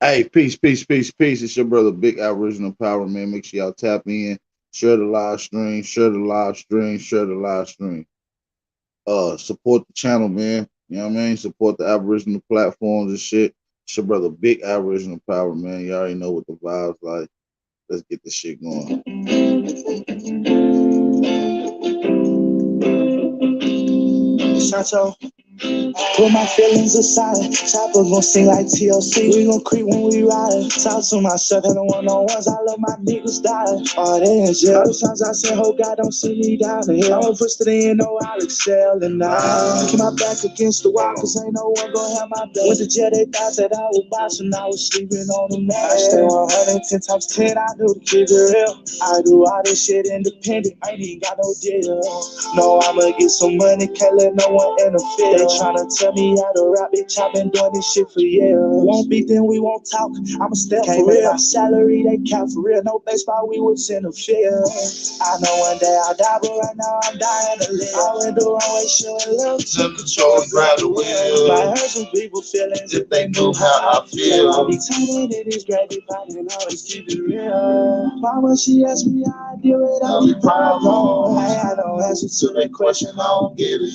Hey, peace, peace, peace, peace. It's your brother, Big Aboriginal Power, man. Make sure y'all tap in, share the live stream, share the live stream, share the live stream. Support the channel, man. You know what I mean? Support the Aboriginal platforms and shit. It's your brother, Big Aboriginal Power, man. You already know what the vibes like. Let's get this shit going. Santo. Put my feelings aside. Choppers gon' sing like TLC. We gon' creep when we ride. Talk to myself and the one-on-ones. I love my niggas die. Oh, they in jail. Other times I say, oh God, don't see me down the hill. I'ma push to the end, no, I'll excel. And I keep my back against the wall, cause ain't no one gon' have my back. Went to jail, they thought that I was boxing. I was sleeping on the mat. I stay 110 times 10. I knew to keep it real. I do all this shit independent. I ain't even got no deal. No, I'ma get some money. Can't let no one interfere. They tryna tell me how to rap, bitch. I've been doing this shit for years. Won't beat, then we won't talk. I'ma step for real. My salary, they count for real. No baseball, we was in the field. I know one day I'll die, but right now I'm dying to live. I went the wrong way, showing love. Took control and grabbed the wheel. Might hurt some people's feelings if they knew how I feel. I'll be turning in this gravy pot and always keep it real. Mama, she asked me how I deal with all the problems. I had no answer to that question, I don't get it.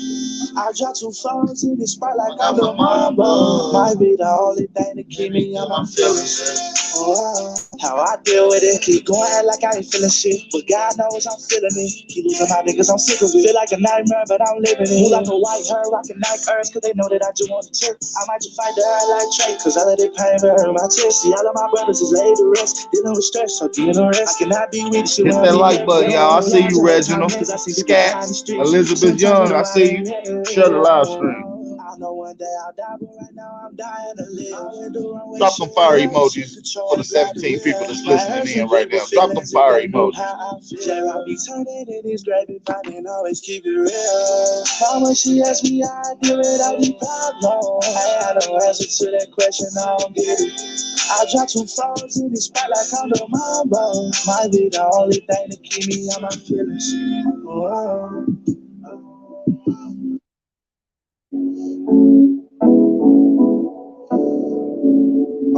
I drop 2 phones in this spot like I'm the mama. Might be the only thing to keep me on my feelings. Oh, how I deal with it. Keep going act like I ain't feeling shit, but God knows I'm feeling it. Keep losing my niggas, I'm sick of it. Feel like a nightmare, but I'm living it. Move like a white hair, rockin' Nike Earth, cause they know that I just want to trick. I might just fight the hell like Trey, cause I let it pain but hurt my chest. See, all of my brothers is laid to rest, dealing with stress, so dealing with rest. I cannot be with shit. Hit that like button, y'all. I see you, Reginald. Scat, Elizabeth Young, I see you. Share the live stream. I know one day I'll die, but right now I'm dying to live. Drop some fire emojis for the 17 people that's listening in right now. Drop them fire emojis. I'll be turning in this gravy pot and always keep it real. Mama, she asked me how I deal with all these problems. I had no answer to that question, I don't get it. I drop 2 phones in this spot like I'm the mama. Might be the only thing to keep me on my feelings. Oh.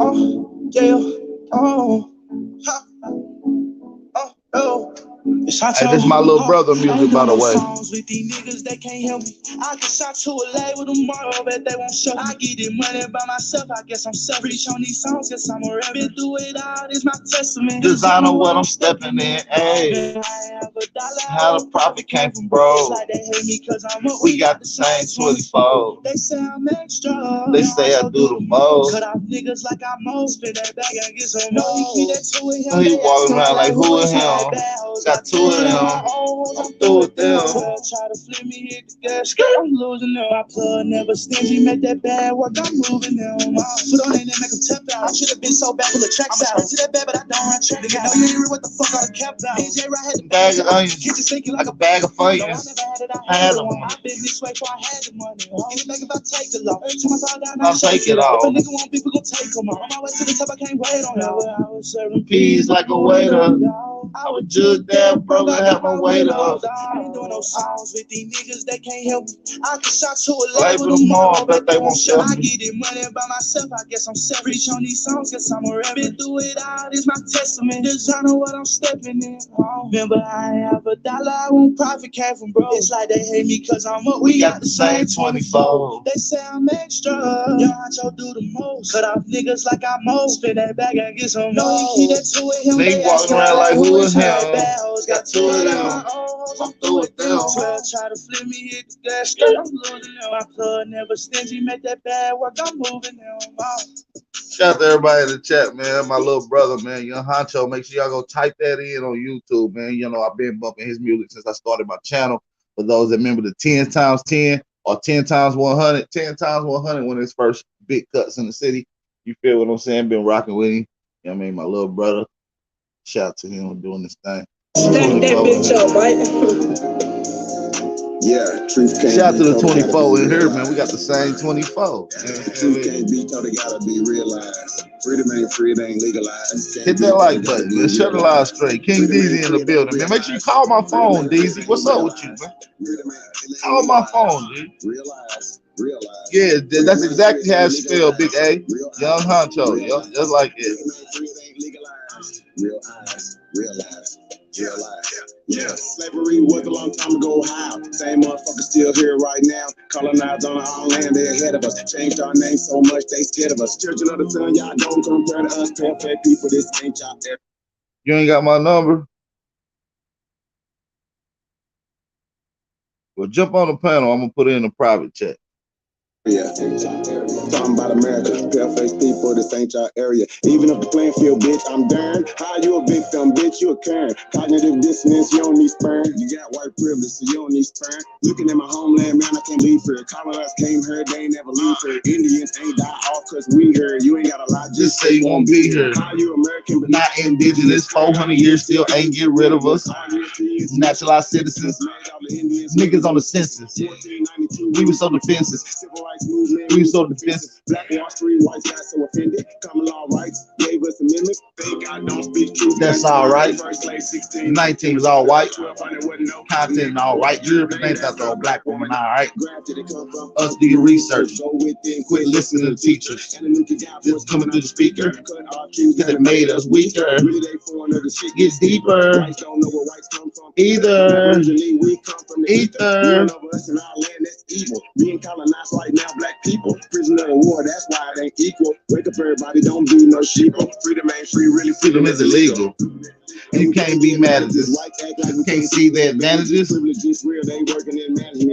Oh, yeah, oh, ha, oh. Hey, this is my little brother music, by the way. With these niggas, they can't help me. I can shot to a label tomorrow, bet they won't show. I get it money by myself, I guess I'm selfish on these songs, guess I'm a rap. Been through it all, this my testament. Designer what I'm stepping in, ayy. How the profit came from, bro. Like they hate me cause I'm up. We got the same 24. They say I'm extra. They say I do the most. Cut off niggas like I'm most. Spin that bag and get some more. So he walking around like, who is him? Got 2 of them. I'm through with them. Try to flip me, hit the gas. I'm losing them. I plug never stingy, make that bad work. I'm moving them. Put on and make them tap out. I should have been so back with the tracks out. To that bad, but I don't run track. Nigga, know you ain't real what the fuck I cap out. AJ right had the bag of onions. Kitchen sinking like a bag of onions. I had them. I've been this way before I had the money. Anything if I take a lot. Every time I fall down, I'll take it all. If a nigga want people, gon' take them all. On my way to the top, I can't wait on y'all. I was serving peas like a waiter. I was just damn broke, I had my weight up. I ain't doing no songs with these niggas, they can't help me. I can shot to a label tomorrow, but they won't show me. I get it money by myself, I guess I'm selfish on these songs, guess I'm a rap. Been through it all, this my testament. Designer what I'm stepping in. Remember, I ain't have a dollar, I won't profit, came from bro. It's like they hate me cause I'm up. We got the same 24. They say I'm extra. Young Honcho do the most. Cut off niggas like I'm most. Spin that bag and get some more. Keep that to it, him. They walking around like, who is him? Got 2 of them. I'm through with them. 12 try to flip me, hit the gas. I'm losing them. My plug never stingy, make that bad work. I'm moving them. Shout out to everybody in the chat, man. My little brother, man, Young Honcho. Make sure y'all go type that in on YouTube, man. You know, I've been bumping his music since I started my channel. For those that remember the 10 times 10 or 10 times 100, 10 times 100, one of his first big cuts in the city. You feel what I'm saying? Been rocking with him. You know what I mean? My little brother. Shout out to him doing this thing. Stack that bitch up, right? Yeah, truth can't shout out to the be 24 in here, man. We got the same 24. Truth can't be told, it gotta be realized. Freedom ain't free, it ain't legalized. Hit that like button, man. Shut the live straight. King DZ in the building, man. Make sure you call my phone, DZ. What's up with you, man? Call my phone, dude. Realize. Real life. Yeah, that's exactly how it's spelled, Big A. Young Honcho, yo, just like it. Real eyes, real lives, real life. Yeah, slavery was a long time ago. How? Same motherfuckers still here right now. Colonized on our own land, they're ahead of us. Changed our name so much, they scared of us. Children of the sun, y'all don't compare to us. Perfect people, this ain't y'all ever. You ain't got my number? Well, jump on the panel. I'm gonna put it in a private chat. Yeah, talking about America, pale-faced people, this ain't your area. Even if the playing field, bitch, I'm darn. How you a victim, bitch, you a Karen. Cognitive dissonance, you don't need sperm. You got white privilege, so you don't need sperm. Looking at my homeland, man, I can't leave here. Colonized came here, they ain't never leave here. Indians ain't die off cause we here. You ain't got a lot, just say you won't be here. How you American, but not indigenous? 400 years still ain't get rid of us. Naturalized citizens, niggas on the census. We were so defensive. Civil rights movement, we were so defensive. Black Wall Street, white guys so offended. Common law rights gave us amendments. Thank God don't speak truth. That's all right. 19 was all white. Content all right. Europe ain't that the black woman, all right. Us do your research. Quit listening to the teachers. Just coming to the speaker. Because it made us weaker. Shit gets deeper. Either. Being colonized right now, black people, prisoner of war, that's why it ain't equal. Wake up, everybody, don't be no sheep. Freedom ain't free, really, freedom is illegal. And you can't be mad at this. You can't see the advantages.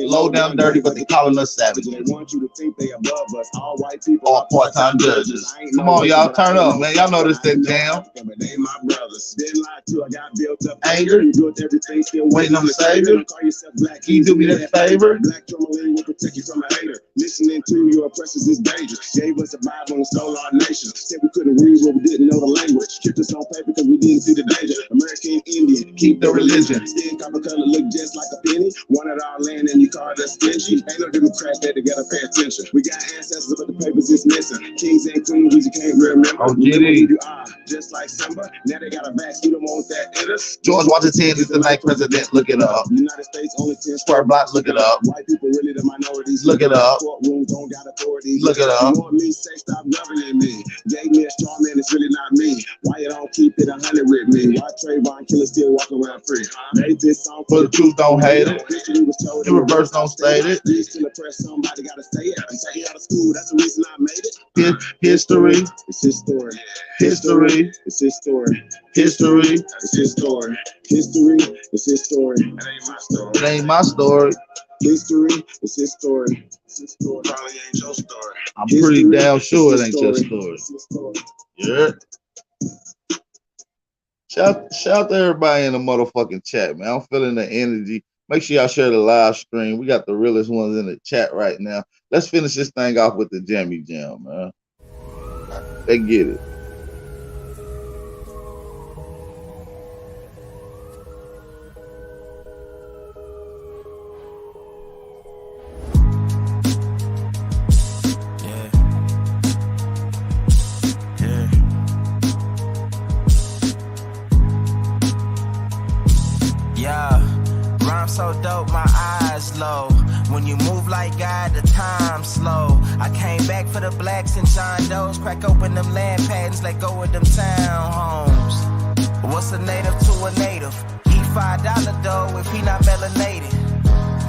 Low down dirty, but they calling us savages. They want you to think they above us. All white people are part-time judges. Come on, y'all, turn up, man. Y'all know this that jam. But they my brothers. Been lied to, I got built up anger. You built everything, still waiting on the savior. Can you do me that favor? Black tourmaline will protect you from a hater. Listening to your oppressors is dangerous. Gave us a Bible and stole our nation. Said we couldn't read, but we didn't know the language. Kept us on paper because we didn't see the danger. American Indian, keep the religion. Skin copper color look just like a penny. Wanted our land and you called us stingy. Ain't no Democrats that together pay attention. We got ancestors, but the papers is missing. Kings and queens, we can't remember. Oh, you are just like Simba. Now they got a vax, you don't want that in us. George Washington is the ninth president. Look it up. United States only 10 square blocks. Look it up. White people really the minorities. Look it up. Courtrooms don't got authorities. Look it up. You want me say stop governing me? Gave me a straw man, it's really not me. Why you don't keep it 100 with me? Why Trayvon Killer still walking around free? Made this song for the truth, don't hate it. In reverse, don't state it. Still oppress somebody, gotta say it. I'm taking out of school, that's the reason I made it. History, it's his story. History, it's his story. History, it's his story. History, it's his story. It ain't my story. It ain't my story. History, it's his story. It's his story. Probably ain't your story. I'm pretty damn sure it ain't your story. Yeah. Shout to everybody in the motherfucking chat, man. I'm feeling the energy. Make sure y'all share the live stream. We got the realest ones in the chat right now. Let's finish this thing off with the jammy jam, man. They get it. So dope, my eyes low. When you move like God, the time slow. I came back for the blacks and John Doe's. Crack open them land patents, let go of them townhomes. What's a native to a native? He $5 dough if he not melanated.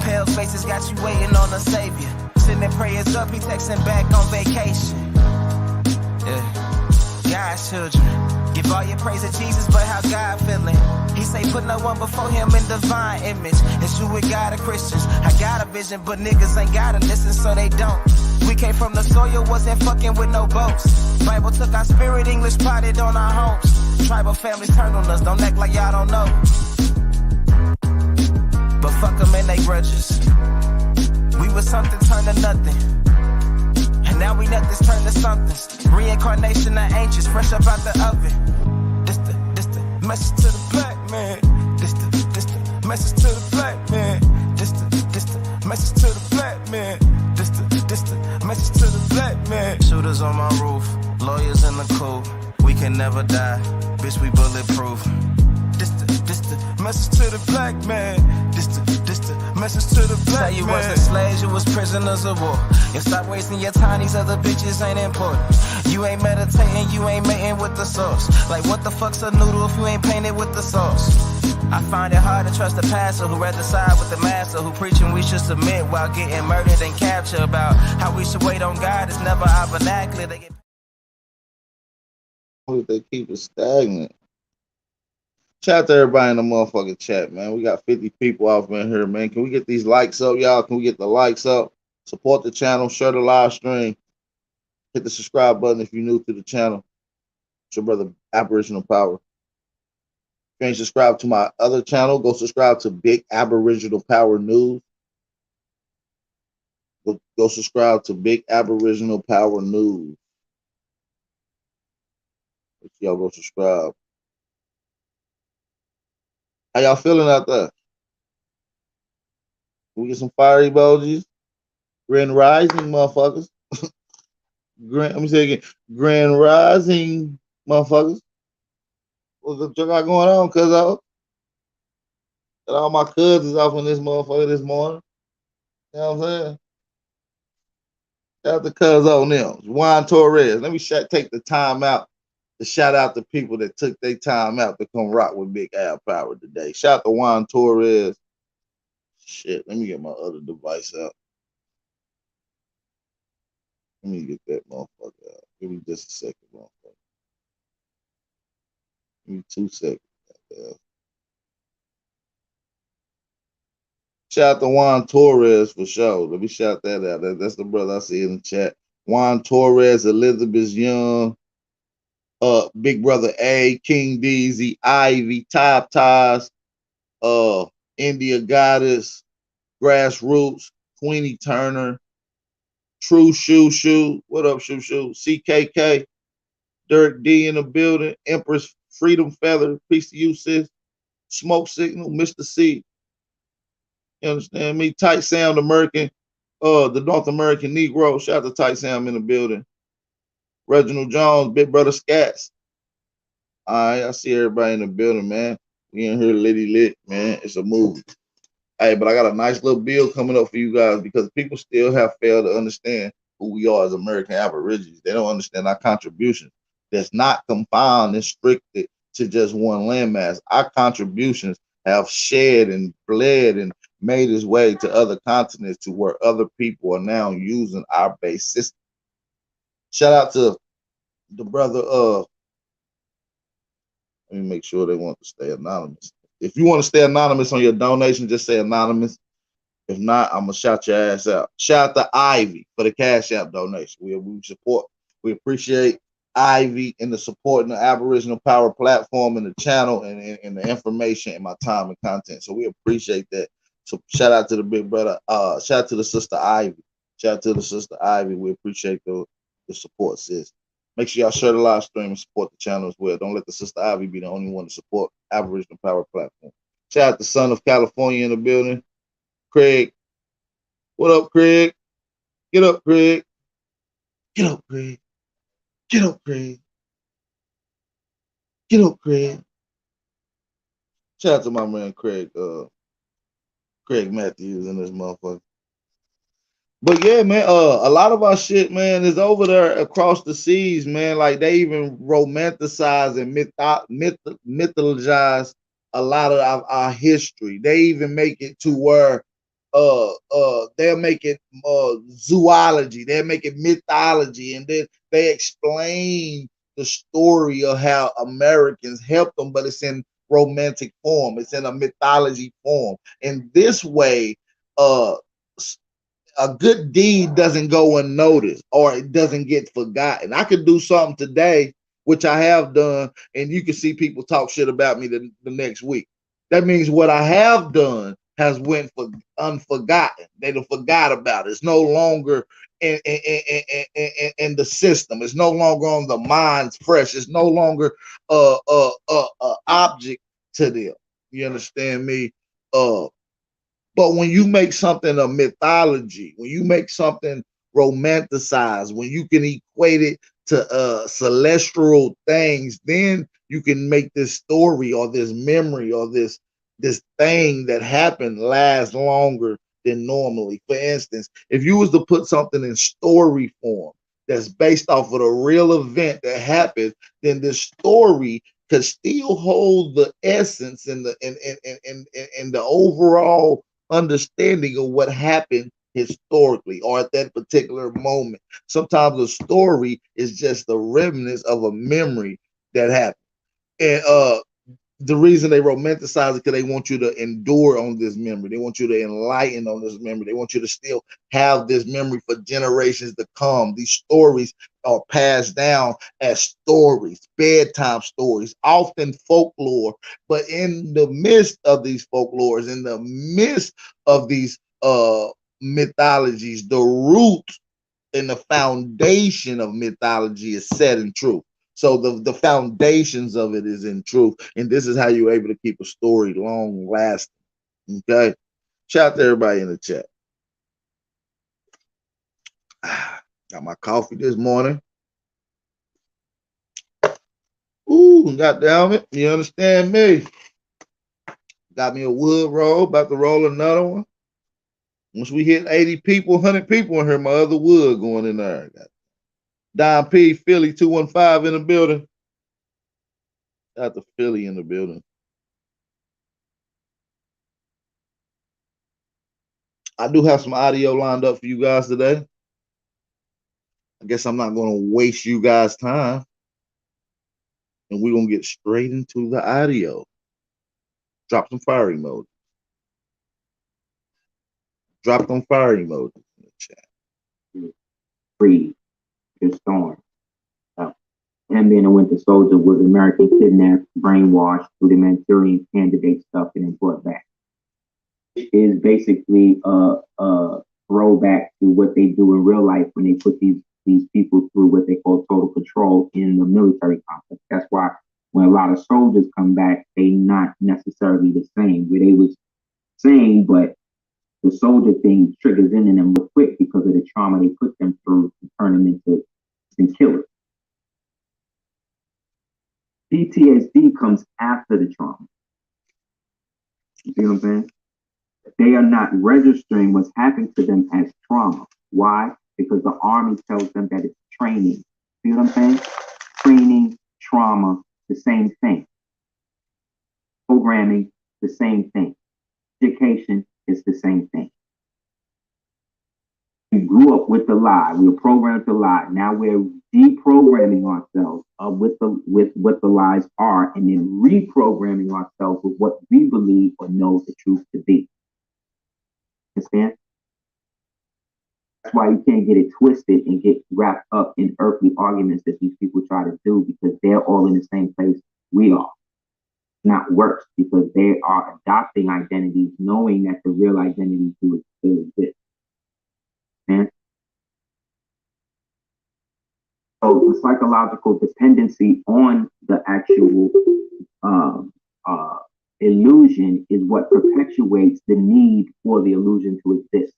Pale faces got you waiting on a savior. Sending prayers up, he texting back on vacation. Yeah, God's children. Give all your praise to Jesus, but how God feeling? He say put no one before him in divine image. It's you with God or Christians. I got a vision, but niggas ain't gotta listen, so they don't. We came from the soil, wasn't fucking with no boats. Bible took our spirit, English potted on our homes. Tribal families turned on us, don't act like y'all don't know. But fuck them and they grudges. We was something turned to nothing. And now we nothing's turned to somethings. Reincarnation of ancients, fresh up out the oven. This the message to the black man. This the message to the black man. This the message to the black man. This the message to the black man. Shooters on my roof, lawyers in the coop. We can never die, bitch, we bulletproof. This the message to the black man. This the Message to the black man. You wasn't slaves, you was prisoners of war. You stop wasting your time, these other bitches ain't important. You ain't meditating, you ain't mating with the source. Like what the fuck's a noodle if you ain't painted with the sauce? I find it hard to trust the pastor who rather side with the master, who preaching we should submit while getting murdered and captured. About how we should wait on God is never our vernacular. They keep it stagnant. Shout out to everybody in the motherfucking chat, man. We got 50 people off in here, man. Can we get these likes up, y'all? Can we get the likes up? Support the channel, share the live stream. Hit the subscribe button if you're new to the channel. It's your brother, Aboriginal Power. If you ain't subscribed to my other channel, go subscribe to Big Aboriginal Power News. Go subscribe to Big Aboriginal Power News. Y'all go subscribe. How y'all feeling out there? Can we get some fire emojis? Grand Rising, motherfuckers. Let me say again. Grand Rising, motherfuckers. What's the got going on, cuz out? Got all my cousins off in this motherfucker this morning. You know what I'm saying? Shout out to cuz on them. Juan Torres. Let me take the time out to shout out the people that took their time out to come rock with Big Ab Power today. Shout out to Juan Torres. Shit, let me get my other device out. Let me get that motherfucker out. Give me just a second, motherfucker. Give me 2 seconds. Shout out to Juan Torres for sure. Let me shout that out. That's the brother I see in the chat. Juan Torres, Elizabeth Young, Big Brother A, King Deezy, Ivy, Top Ties, India Goddess, Grassroots, Queenie Turner, True Shoo. What up, Shoo? CKK, Dirk D in the building, Empress Freedom Feather, peace to you, sis. Smoke Signal, Mr. C. You understand me? Tight Sam, American, the North American Negro. Shout out to Tight Sam in the building. Reginald Jones, Big Brother Scats. All right, I see everybody in the building, man. We in here litty lit, man. It's a movie. Hey, but I got a nice little bill coming up for you guys because people still have failed to understand who we are as American Aborigines. They don't understand our contributions. That's not confined and restricted to just one landmass. Our contributions have shed and bled and made its way to other continents to where other people are now using our base system. Shout out to the brother, let me make sure they want to stay anonymous. If you want to stay anonymous on your donation, just say anonymous. If not, I'm gonna shout your ass out. Shout out to Ivy for the Cash App donation. We support, we appreciate Ivy and the support in the Aboriginal Power platform and the channel and the information and my time and content. So we appreciate that. So shout out to the big brother. Shout out to the sister Ivy. Shout out to the sister Ivy. We appreciate the support, sis. Make sure y'all share the live stream and support the channel as well. Don't let the sister Ivy be the only one to support Aboriginal Power platform. Shout out to Son of California in the building. Craig. What up, Craig? Get up, Craig. Get up, Craig. Get up, Craig. Get up, Craig. Shout out to my man Craig, Craig Matthews and this motherfucker. But yeah, man, a lot of our shit, man, is over there across the seas, man. Like they even romanticize and mythologize a lot of our history. They even make it to where they'll make it zoology, they'll make it mythology, and then they explain the story of how Americans helped them, but it's in romantic form, it's in a mythology form. And this way, a good deed doesn't go unnoticed or it doesn't get forgotten. I could do something today, which I have done, and you can see people talk shit about me the next week. That means what I have done has went for unforgotten. They don't forgot about it. It's no longer in the system. It's no longer on the minds fresh. It's no longer object to them. You understand me? But when you make something a mythology, when you make something romanticized, when you can equate it to celestial things, then you can make this story or this memory or this this thing that happened lasts longer than normally. For instance, if you was to put something in story form that's based off of a real event that happened, then the story could still hold the essence and the overall understanding of what happened historically or at that particular moment. Sometimes a story is just a remnant of a memory that happened. And the reason they romanticize it because they want you to endure on this memory. They want you to enlighten on this memory. They want you to still have this memory for generations to come. These stories are passed down as stories, bedtime stories, often folklore. But in the midst of these folklores, in the midst of these mythologies, the root and the foundation of mythology is set in truth. So the foundations of it is in truth. And this is how you're able to keep a story long lasting. Okay. Shout out to everybody in the chat. Got my coffee this morning. Ooh, goddamn it. You understand me? Got me a wood roll, about to roll another one. Once we hit 80 people, 100 people in here, my other wood going in there. Don P, Philly 215 in the building. Got the Philly in the building. I do have some audio lined up for you guys today. I guess I'm not going to waste you guys' time. And we're going to get straight into the audio. Drop some fire emojis. Drop them fire emojis in the chat. Free your storm. Him being a winter soldier was American kidnapped, brainwashed through the Manchurian candidate stuff and then brought back. It is basically a throwback to what they do in real life when they put these people through what they call total control in the military complex. That's why when a lot of soldiers come back, they not necessarily the same. Where they was same, but the soldier thing triggers in them real quick because of the trauma they put them through to turn them into killers. PTSD comes after the trauma. You see what I'm saying? They are not registering what's happened to them as trauma. Why? Because the Army tells them that it's training. See what I'm saying? Training, trauma, the same thing. Programming, the same thing. Education is the same thing. We grew up with the lie. We were programmed to lie. Now we're deprogramming ourselves with what the lies are, and then reprogramming ourselves with what we believe or know the truth to be. Understand? That's why you can't get it twisted and get wrapped up in earthly arguments that these people try to do, because they're all in the same place we are. Not worse, because they are adopting identities knowing that the real identities do still exist. And so the psychological dependency on the actual illusion is what perpetuates the need for the illusion to exist.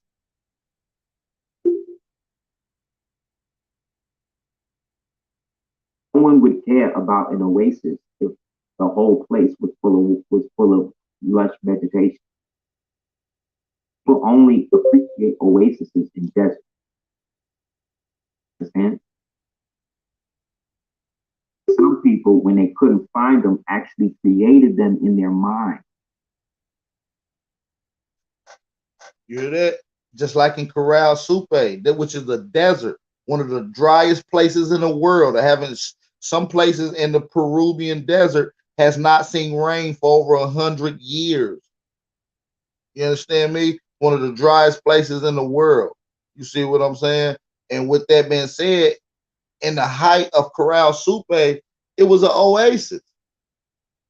No one would care about an oasis if the whole place was full of lush vegetation. People only appreciate oases in deserts. Understand? Some people, when they couldn't find them, actually created them in their mind. You hear that? Just like in Corral Supe, which is a desert, one of the driest places in the world. Having some places in the Peruvian desert has not seen rain for over 100 years. You understand me? One of the driest places in the world. You see what I'm saying? And with that being said, in the height of Corral Supe, it was an oasis.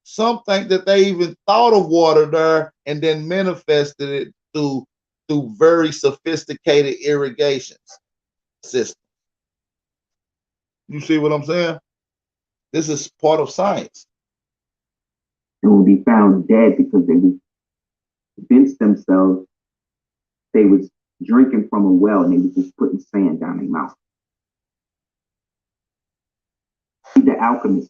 Some think that they even thought of water there and then manifested it through very sophisticated irrigation systems. You see what I'm saying? This is part of science. And will be found dead because they convinced themselves they was drinking from a well and they was just putting sand down their mouth. Read The Alchemist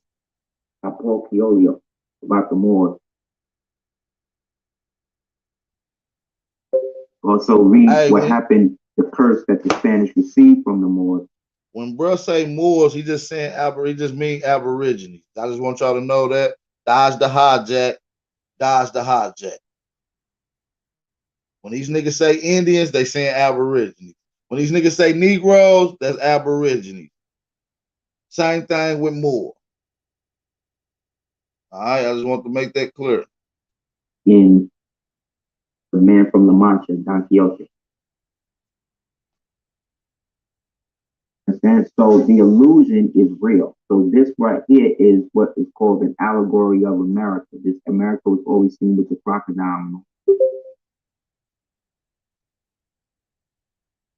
by Paul Coelho about the Moors. Also read what happened, the curse that the Spanish received from the Moors. When bro say Moors, he just saying he just mean Aborigines. I just want y'all to know that. Dodge the hijack. Dodge the hijack. When these niggas say Indians, they saying Aborigines. When these niggas say Negroes, that's Aborigines. Same thing with Moor. All right, I just want to make that clear. In The Man from La Mancha, Don Quixote. So the illusion is real. So this right here is what is called an allegory of America. This America was always seen with the crocodile.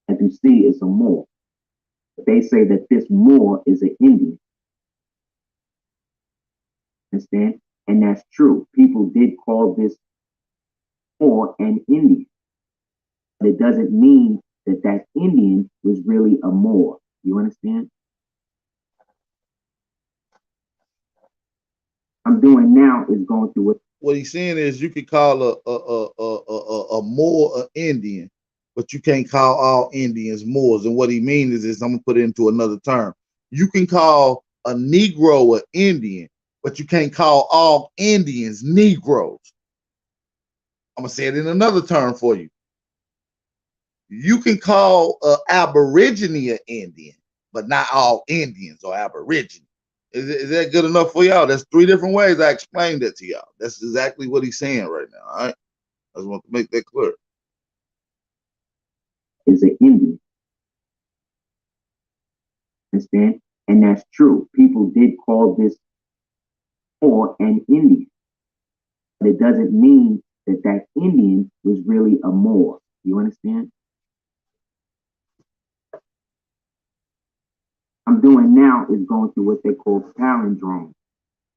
As you see, it's a Moor. They say that this Moor is an Indian. Understand? And that's true. People did call this Moor an Indian. But it doesn't mean that that Indian was really a Moor. You understand? I'm doing now is going through what he's saying is you could call a Moor an Indian, but you can't call all Indians Moors. And what he means is I'm gonna put it into another term. You can call a Negro an Indian, but you can't call all Indians Negroes. I'm gonna say it in another term for you. You can call an Aborigine an Indian, but not all Indians are Aborigine. Is that good enough for y'all? That's 3 different ways I explained that to y'all. That's exactly what he's saying right now. All right. I just want to make that clear. Is an Indian. Understand? And that's true. People did call this Moor an Indian. But it doesn't mean that that Indian was really a Moor. You understand? I'm doing now is going through what they call palindrome.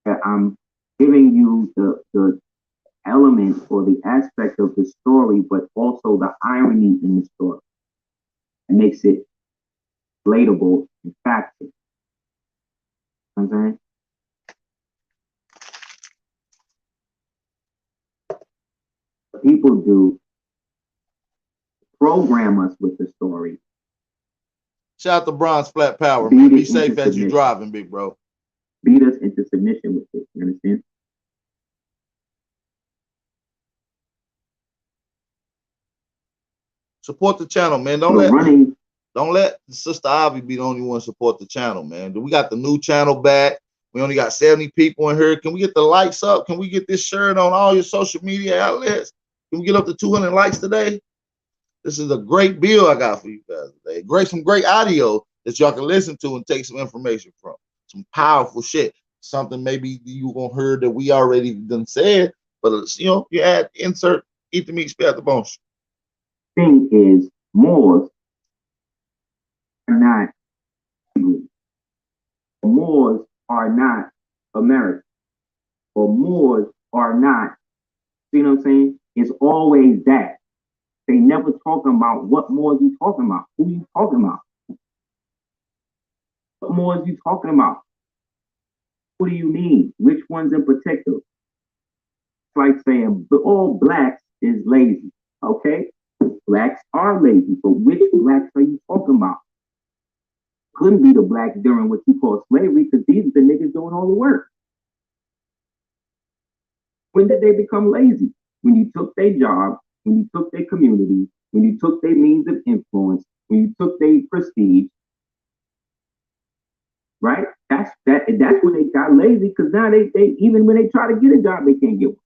I'm giving you the element or the aspect of the story, but also the irony in the story. It makes it relatable and factual. You know what I'm saying? What people do program us with the story. Shout out to Bronze Flat Power, man. Be safe as you're driving, big bro. Beat us into submission with it. You understand? Support the channel, man. Don't let Sister Ivy be the only one support the channel, man. We got the new channel back. We only got 70 people in here. Can we get the likes up? Can we get this shared on all your social media outlets? Can we get up to 200 likes today? This is a great bill I got for you guys today. Some great audio that y'all can listen to and take some information from. Some powerful shit. Something maybe you gonna hear that we already done said, but you know, you add, insert, eat the meat, spit out the bones. Thing is, Moors are not Hebrew. Moors are not American. Or Moors are not, you know what I'm saying? It's always that. They never talking about what Moors you talking about. Who you talking about? What Moors you talking about? What do you mean? Which ones in particular? It's like saying all blacks is lazy. Okay, blacks are lazy, but which blacks are you talking about? Couldn't be the blacks during what you call slavery, because these are the niggas doing all the work. When did they become lazy? When you took their job, when you took their community, when you took their means of influence, when you took their prestige, right? That's when they got lazy, because now they even when they try to get a job, they can't get one.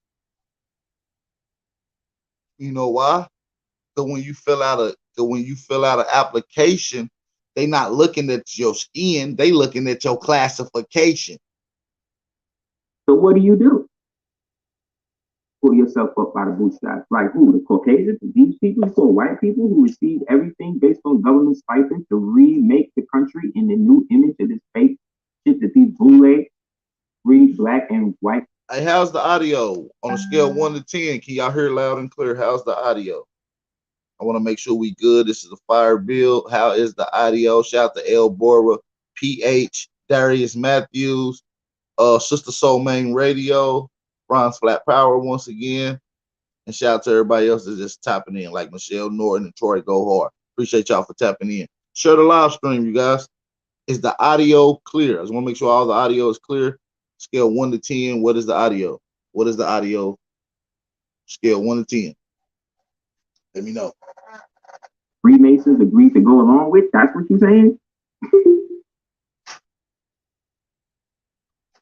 You know why? Because when you fill out an application, they not looking at your skin, they looking at your classification. So what do? Pull yourself up by the bootstraps. Like who? The Caucasians? These people, so white people who receive everything based on government stipends to remake the country in the new image of this fake shit that these boule read black and white. Hey, how's the audio on a scale of 1 to 10? Can y'all hear loud and clear? How's the audio? I want to make sure we good. This is a fire build. How is the audio? Shout out to El Bora, PH, Darius Matthews, Sister Soul Main Radio, Bronze Flat Power once again. And shout out to everybody else that's just tapping in, like Michelle Norton and Troy Go Hard. Appreciate y'all for tapping in. Share the live stream, you guys. Is the audio clear? I just want to make sure all the audio is clear. Scale 1 to 10. What is the audio? What is the audio? Scale 1 to 10. Let me know. Freemasons agreed to go along with. That's what you're saying?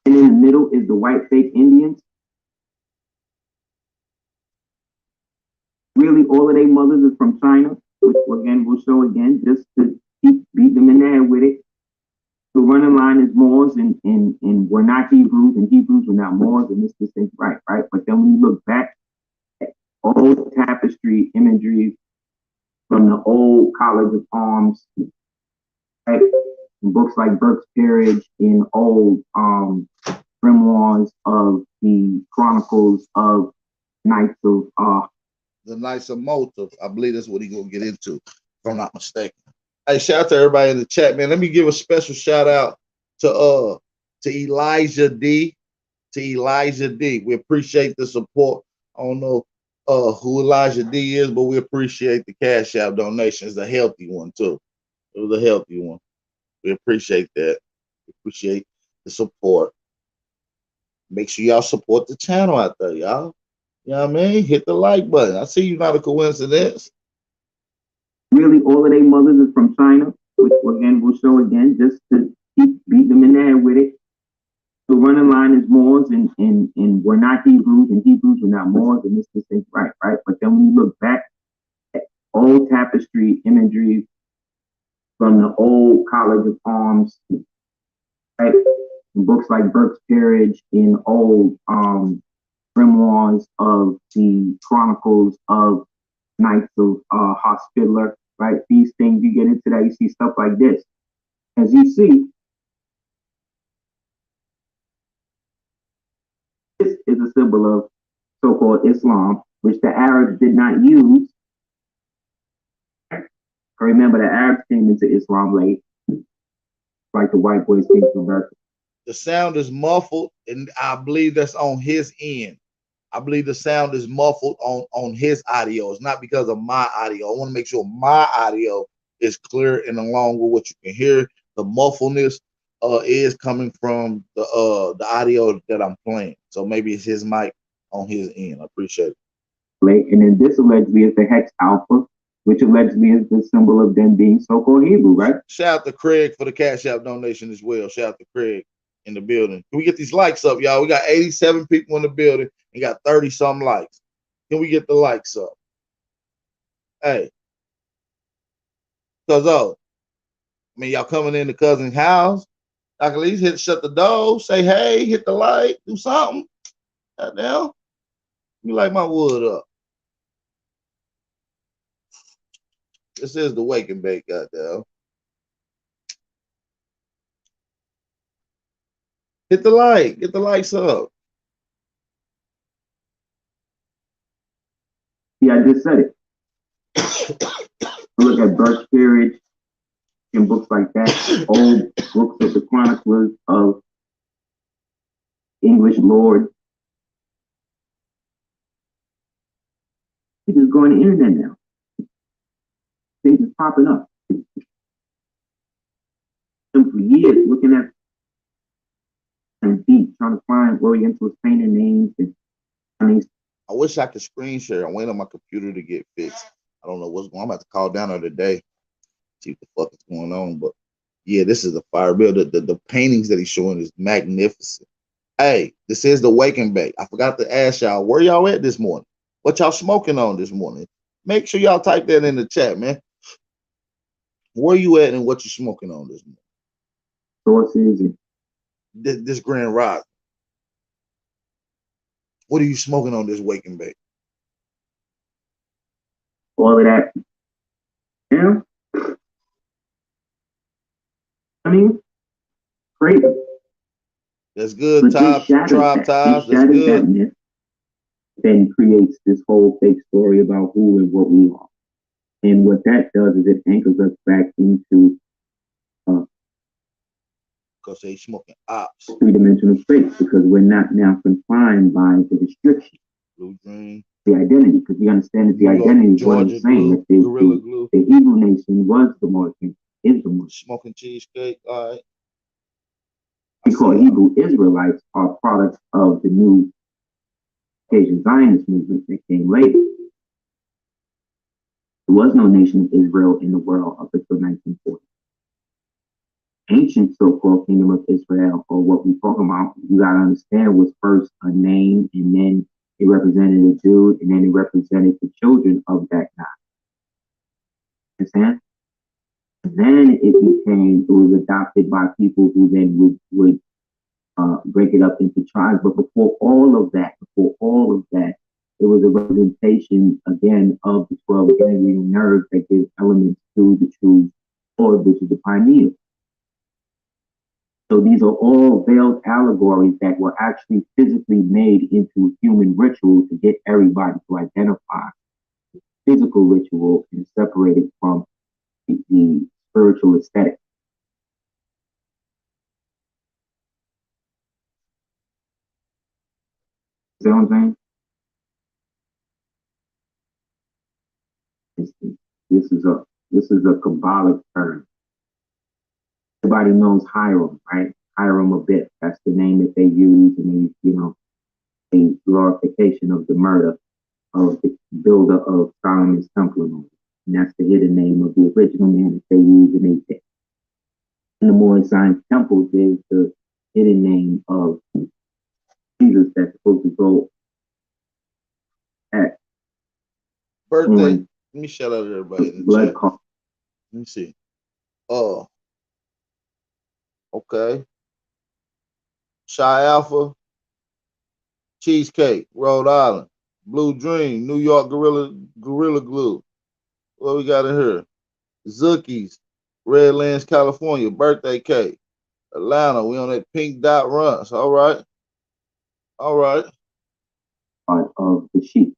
And in the middle is the white fake Indians. Really, all of their mothers is from China, which again we'll show again, just to beat them in the head with it. The running line is Moors, and we're not Hebrews, and Hebrews were not Moors, and this ain't right? But then when you look back at old tapestry imagery from the old College of Arms, right? In books like Burke's Peerage, in old grimoires of the Chronicles of Knights of the Knights of Malta. I believe that's what he's gonna get into, if I'm not mistaken. Hey, shout out to everybody in the chat, man. Let me give a special shout out to Elijah D. To Elijah D. We appreciate the support. I don't know who Elijah D is, but we appreciate the Cash App donation. It's a healthy one too. It was a healthy one. We appreciate that. We appreciate the support. Make sure y'all support the channel out there, y'all. You know what I mean? Hit the like button. I see you, not a coincidence. Really, all of their mothers is from China, which again we'll show again, just to beat them in the head with it. The running line is Moors, and we're not Hebrews, and Hebrews were not Moors, and this ain't right? But then when you look back at old tapestry imagery from the old College of Arms, right? In books like Burke's Peerage, in old grimoires of the Chronicles of Knights of Hospitaller, right? These things, you get into that, you see stuff like this. As you see, this is a symbol of so-called Islam, which the Arabs did not use. Remember, the Arabs came into Islam late, like the white boys came to America. The sound is muffled, and I believe that's on his end. I believe the sound is muffled on his audio. It's not because of my audio. I want to make sure my audio is clear and along with what you can hear. The muffledness is coming from the audio that I'm playing. So maybe it's his mic on his end. I appreciate it. And then this allegedly is the hex alpha, which allegedly is the symbol of them being so-called Hebrew, right? Shout out to Craig for the Cash App donation as well. Shout out to Craig in the building. Can we get these likes up, y'all? We got 87 people in the building and got 30-some likes. Can we get the likes up? Hey. Cuz I mean, y'all coming in the cousin's house. I can at least shut the door, say hey, hit the light, do something. Goddamn. You light my wood up. This is the wake and bake, goddamn. Hit the light, get the lights up. Yeah, I just said it. Look at Burke's Peerage in books like that, old books of the chroniclers of English lords. You just go on the internet now. Things is popping up. And for years, looking at and deep, trying to find Orientalist painter names and I wish I could screen share. I'm waiting on my computer to get fixed. I don't know what's going on. I'm about to call down there today, see what the fuck is going on. But yeah, this is a fire bill. The paintings that he's showing is magnificent. Hey, this is the wake and bake. I forgot to ask y'all, where y'all at this morning? What y'all smoking on this morning? Make sure y'all type that in the chat, man. Where you at and what you smoking on this morning? sources and This Grand Rock. What are you smoking on this wake and bake? all of that. Yeah. I mean, crazy. That's good, Tribe Ties. That's good. That myth then creates this whole fake story about who and what we are. And what that does is it anchors us back into because they smoking ops. Three-dimensional space, because we're not now confined by the restriction. Blue dream. the identity, because we understand that the identity is one and the same. That the Hebrew nation was the Moroccan, is the Moroccan. Smoking cheesecake, all right. We call Hebrew Israelites are products of the new Asian Zionist movement that came later. There was no nation of Israel in the world up until 1940. Ancient so-called kingdom of Israel, or what we talk about, you gotta understand, was first a name, and then it represented a dude, and then it represented the children of that guy. Understand? Then it was adopted by people who then would break it up into tribes. But before all of that, it was a representation again of the 12 ganglion nerves that give elements to the true sword, which is the pineal. So these are all veiled allegories that were actually physically made into human ritual to get everybody to identify physical ritual and separate it from the spiritual aesthetic. See what I'm saying? This is a Kabbalic term. Everybody knows Hiram, right? Hiram Abiff. That's the name that they use, and a glorification of the murder of the builder of Solomon's temple, and that's the hidden name of the original man that they use in their text. In the Moorish Zion temples, there's the hidden name of Jesus that's supposed to go at birthday. Let me shout out to everybody in the blood chat. call. Let me see. Oh, okay. Shy Alpha, Cheesecake, Rhode Island, Blue Dream, New York Gorilla Glue. What we got in here? Zookies, Redlands, California, birthday cake. Atlanta, we on that pink dot runs. All right. All right. Part of the sheep.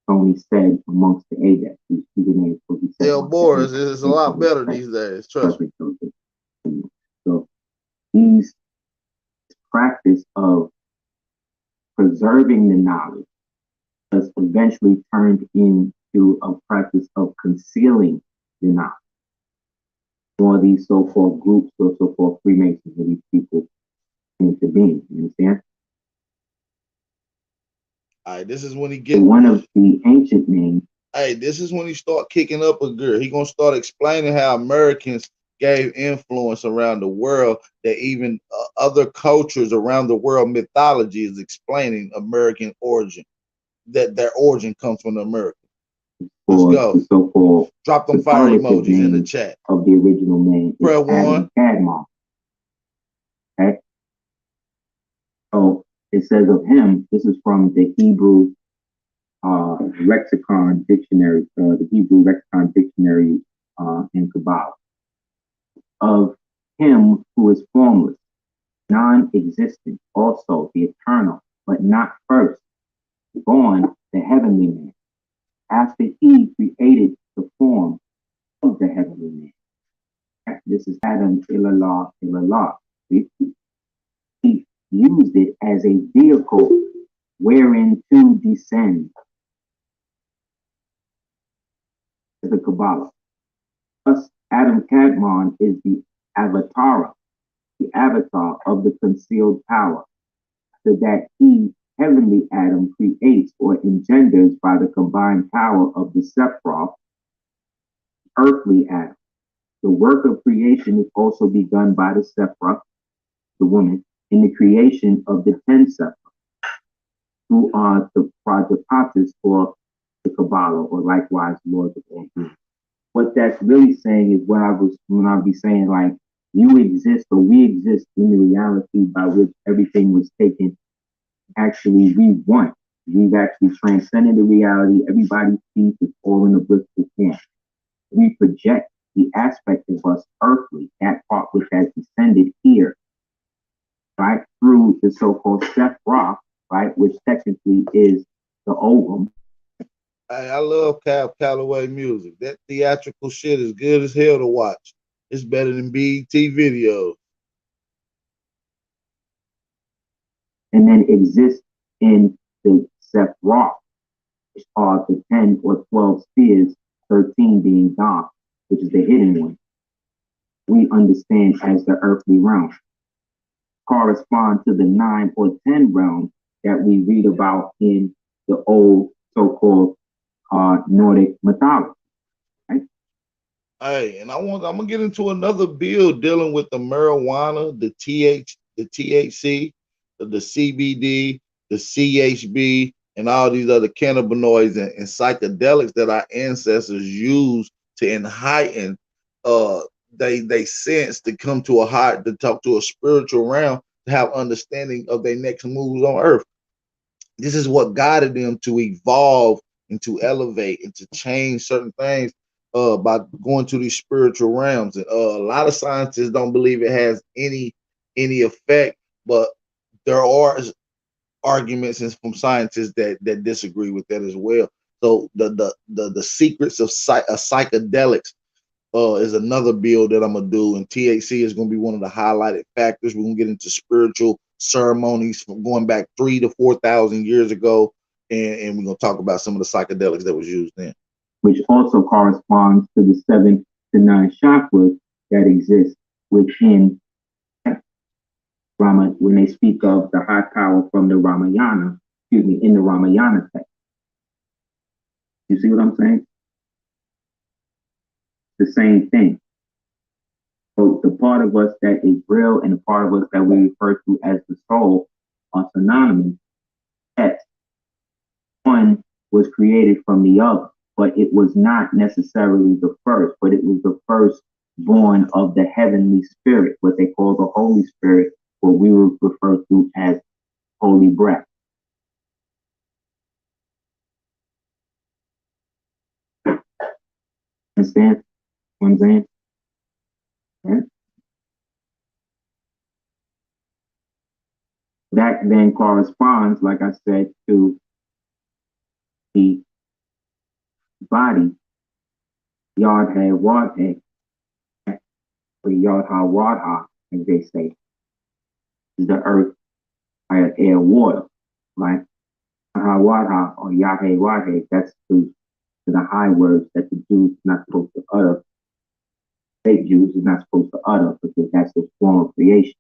Tony said amongst the ADEC, these people names will be said. Boris is a lot better these days. Trust me. So these practice of preserving the knowledge has eventually turned into a practice of concealing the knowledge. More of these so-called groups or so-called Freemasons of these people into being. You understand? All right, this is when he gets one of the ancient names. Hey, this is when he start kicking up a gear. He gonna start explaining how Americans gave influence around the world, that even other cultures around the world, mythology is explaining American origin, that their origin comes from America. Let's go. The so-called drop them fire emojis in the chat. Of the original name, prayer one. Cadmon. Okay. So it says of him. This is from the Hebrew lexicon dictionary, the Hebrew lexicon dictionary in Kabbalah. Of him who is formless, non-existent, also the eternal, but not first, born the heavenly man, after he created the form of the heavenly man. This is Adam Ilallah Ilallah. He used it as a vehicle wherein to descend. The Kabbalah. Thus, Adam Kadmon is the avatar of the concealed power, so that he, heavenly Adam, creates or engenders by the combined power of the Sephiroth, earthly Adam. The work of creation is also begun by the Sephiroth, the woman, in the creation of the 10 Sephiroth, who are the Prajapatis for the Kabbalah, or likewise Lords of all beings. What that's really saying is when I be saying, like, you exist or we exist in the reality by which everything was taken. Actually, we want. We've actually transcended the reality. Everybody's peace is all in the blissful form. We project the aspect of us earthly, that part which has descended here, right, through the so-called Sephiroth, right, which technically is the ovum. I love Cab Calloway music. That theatrical shit is good as hell to watch. It's better than BET videos. And then exist in the Sephiroth, which are the 10 or 12 spheres, 13 being dark, which is the hidden one, we understand as the earthly realm, correspond to the 9 or 10 realms that we read about in the old so-called Nordic mythology. Right? Hey, and I'm gonna get into another bill dealing with the marijuana, the THC, the CBD, the CHB, and all these other cannabinoids and psychedelics that our ancestors used to enlighten they sense to come to a high, to talk to a spiritual realm, to have understanding of their next moves on earth. This is what guided them to evolve and to elevate and to change certain things by going to these spiritual realms. And a lot of scientists don't believe it has any effect, but there are arguments from scientists that disagree with that as well. So the secrets of psychedelics is another build that I'm gonna do, and THC is gonna be one of the highlighted factors. We're gonna get into spiritual ceremonies from going back 3,000 to 4,000 years ago, and we're gonna talk about some of the psychedelics that was used then. Which also corresponds to the 7 to 9 chakras that exist within Rama when they speak of the high power from the Ramayana, in the Ramayana text. You see what I'm saying? The same thing. So the part of us that is real and the part of us that we refer to as the soul are synonymous. Yes, one was created from the other, but it was not necessarily the first, but it was the first born of the heavenly spirit, what they call the Holy Spirit, what we would refer to as holy breath. Understand what I'm saying? Right? That then corresponds, like I said, to the body, yard head, wad head, or yard ha, wad ha, as they say, is the earth, fire, air, water, right? Ha, wad ha, or yard head, wad head, that's to the high words that the Jews are not supposed to utter. Fake Jews are not supposed to utter because that's the form of creation.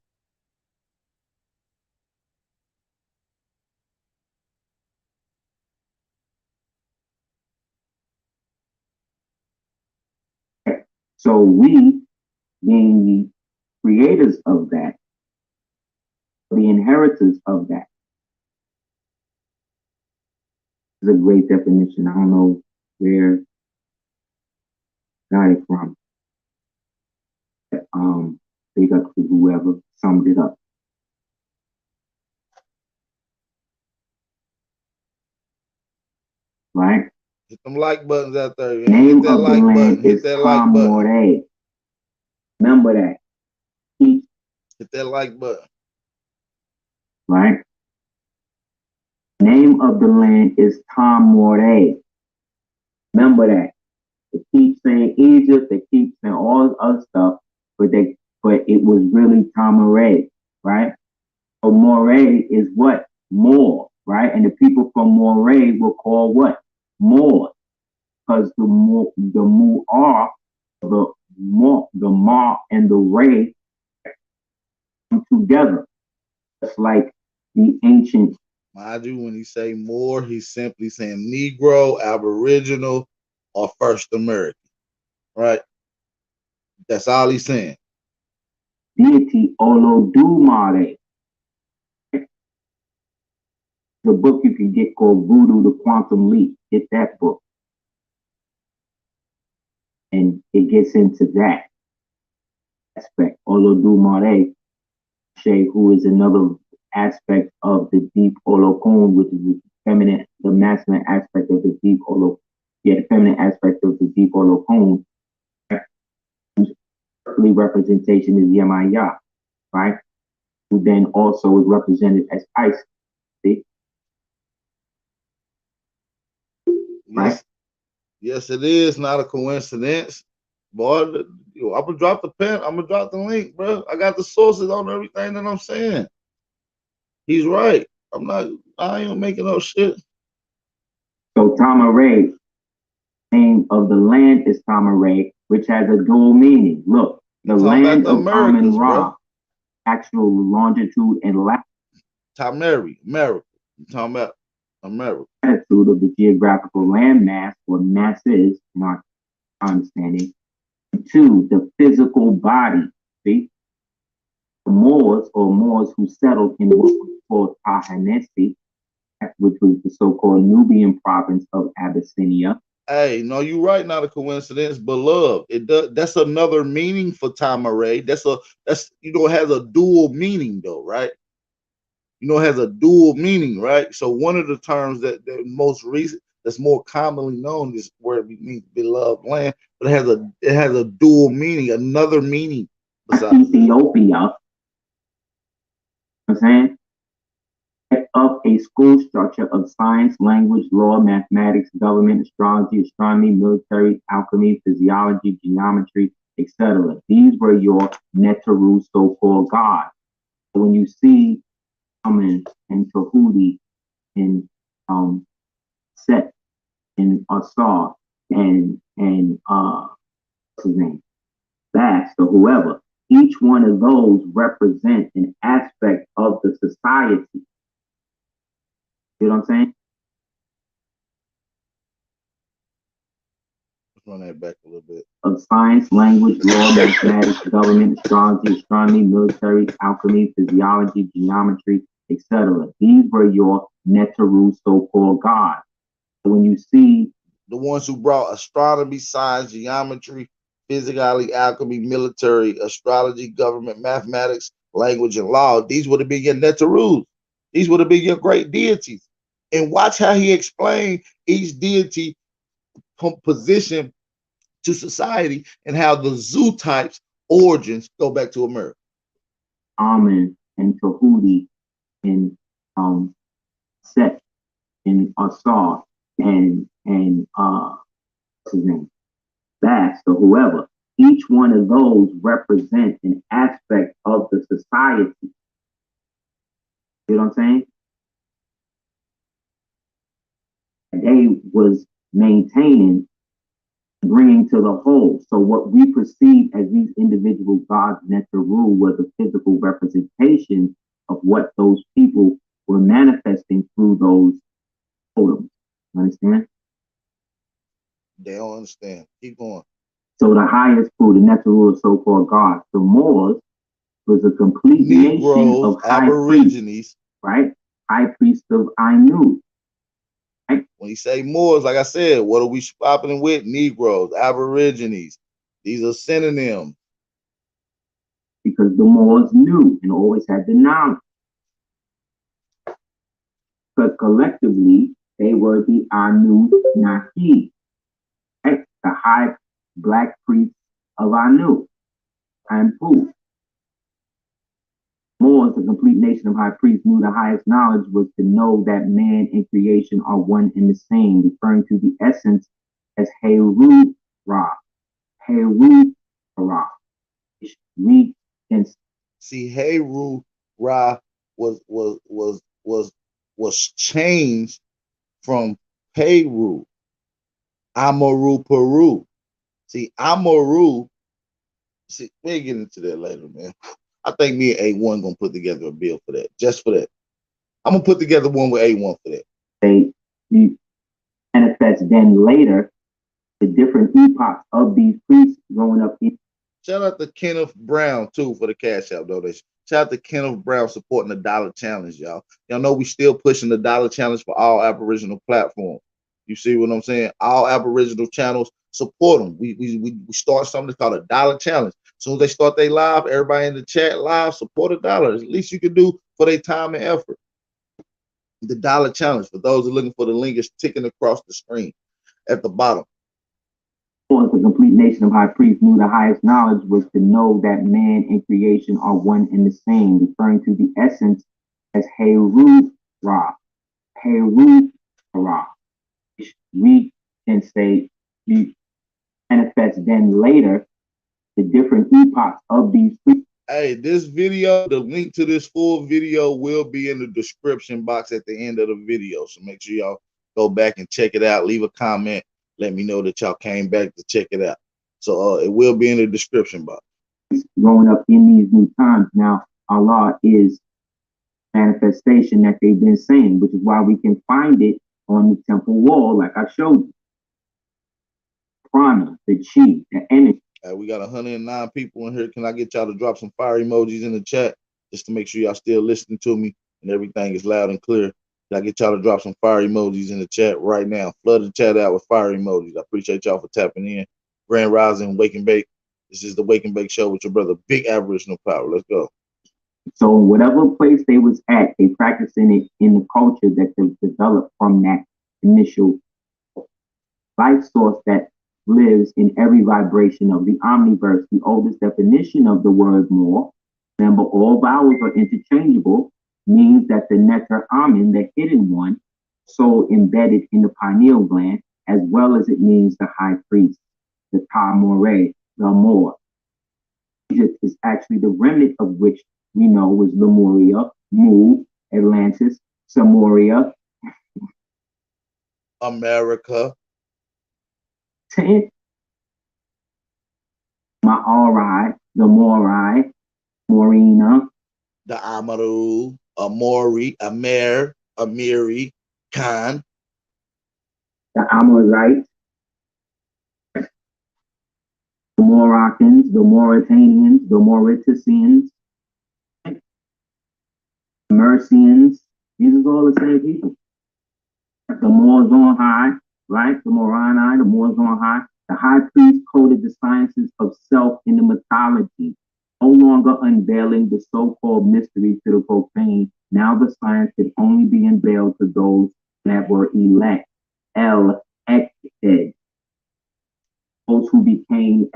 So we, being the creators of that, the inheritors of that, is a great definition. I don't know where got it from. Big up to whoever summed it up. Right? Hit them like buttons out there. Yeah. Name of the land is Tom Moray. Remember that. Hit that like button. Right? Name of the land is Tom Moray. Remember that. They keep saying Egypt, they keep saying all this other stuff, but it was really Tom Moray, right? So Moray is what? More, right? And the people from Moray were called what? Moors. Because the Mu are the Ma and the Ray come together. It's like the ancient. Mind you, when he say more, he's simply saying Negro, Aboriginal, or First American, right? That's all he's saying. Deity Olodumare. The book you can get called Voodoo, the Quantum Leap. Get that book. And it gets into that aspect. Olodumare, who is another aspect of the deep Olokun, which is the feminine, the masculine aspect of the deep Olokun. Yeah, the feminine aspect of the deep Olokun. Whose earthly representation is Yemaya, right? Who then also is represented as Isis. See? Right? Yes, it is not a coincidence. Boy, I'm gonna drop the pen. I'm gonna drop the link, bro. I got the sources on everything that I'm saying. He's right. I ain't making no shit. So Tamaray, name of the land is Tamaray, which has a dual meaning. Look, the land of Amun Ra, actual longitude and Tamari, America. I'm talking about America. latitude of the geographical landmass or masses, in our understanding. Two, the physical body. See, the Moors or Moors who settled in what was called Tahanesi, which was the so-called Nubian province of Abyssinia. Hey, no, you're right. Not a coincidence, beloved. It does. That's another meaning for Tamaray. That's has a dual meaning though, right? Has a dual meaning, right? So one of the terms that most recent that's more commonly known is where it means beloved land, but it has a dual meaning, another meaning besides Ethiopia. I'm saying up a school structure of science, language, law, mathematics, government, astrology, astronomy, military, alchemy, physiology, geometry, etc. These were your Neteru so-called gods. When you see Amen and Tahuti and Set and Asar and what's his name? Bast or whoever, each one of those represent an aspect of the society. You know what I'm saying? Let's run that back a little bit. Of science, language, law, mathematics, government, astrology, astronomy, military, alchemy, physiology, geometry, etc. These were your Neteru so-called gods. When you see the ones who brought astronomy, science, geometry, physicality, alchemy, military, astrology, government, mathematics, language, and law, these would have been your Neterus. These would have been your great deities. And watch how he explained each deity position to society and how the zoo types origins go back to America. Amen and Tahuti and Set and Asar and what's his name? Bast or whoever. Each one of those represent an aspect of the society. You know what I'm saying? They was maintaining, bringing to the whole. So what we perceive as these individual gods Neteru was a physical representation of what those people were manifesting through those totems. You understand? They don't understand. Keep going. So the highest fruit, the Neteru, so-called gods, the Moors, was a complete Negroes, nation of Aborigines, priests, right? High priest of Ainu. Right? When you say Moors, like I said, what are we swapping with? Negroes, Aborigines. These are synonyms. Because the Moors knew and always had the knowledge. But collectively, they were the Anu Naki, right? The high black priests of Anu, Anpu. Moors, the complete nation of high priests, knew the highest knowledge was to know that man and creation are one and the same, referring to the essence as Heru Ra. Heru Ra. We can see Heru Ra was changed from Peru, Amaru Peru. See, Amaru. See, we'll get into that later, man. I think me and A1 gonna put together a bill for that, just for that. I'm gonna put together one with A1 for that. They manifest then later the different epochs of these priests growing up. Shout out to Kenneth Brown too for the Cash App donation. Shout out to Kenneth Brown supporting the Dollar Challenge, y'all. Y'all know we still pushing the Dollar Challenge for all Aboriginal platforms. You see what I'm saying? All Aboriginal channels, support them. We start something called a Dollar Challenge. As soon as they start their live, everybody in the chat live, support $1. It's the least you can do for their time and effort. The Dollar Challenge, for those who are looking for the link, is ticking across the screen at the bottom. The complete nation of high priests knew the highest knowledge was to know that man and creation are one and the same, referring to the essence as Heru Ra. Heru Ra. We can say we manifest then later the different epochs of these priests. Hey, this video, the link to this full video will be in the description box at the end of the video. So make sure y'all Go back and check it out. Leave a comment. Let me know that y'all came back to check it out. So it will be in the description box. Growing up in these new times now, Allah is manifestation that they've been saying, which is why we can find it on the temple wall, like I showed you. Prana, the chi, the energy. We got 109 people in here. Can I get y'all to drop some fire emojis in the chat just to make sure y'all still listening to me and everything is loud and clear? Can I get y'all to drop some fire emojis in the chat right now? Flood the chat out with fire emojis. I appreciate y'all for tapping in. Grand Rising, Wake and Bake. This is the Wake and Bake Show with your brother, Big Aboriginal Power. Let's go. So whatever place they was at, they practicing it in the culture that they developed from that initial life source that lives in every vibration of the omniverse. The oldest definition of the word more, remember all vowels are interchangeable, means that the Neter Amen, the hidden one, soul embedded in the pineal gland, as well as it means the high priest, the Ta More, the More. Egypt is actually the remnant of which we know was Lemuria, Mu, Atlantis, Samoria, America, Ma'arai, the Morai, Morina, the Amaru, Amori, Amer, Amiri, Khan, the Amorites, the Moroccans, the Mauritanians, the Mauritians, the Mercians. These are all the same people. The Moors on high, right? The Moroni, the Moors on high. The high priest coded the sciences of self in the mythology, no longer unveiling the so-called mystery to the profane. Now the science could only be unveiled to those that were elect, elected, those who became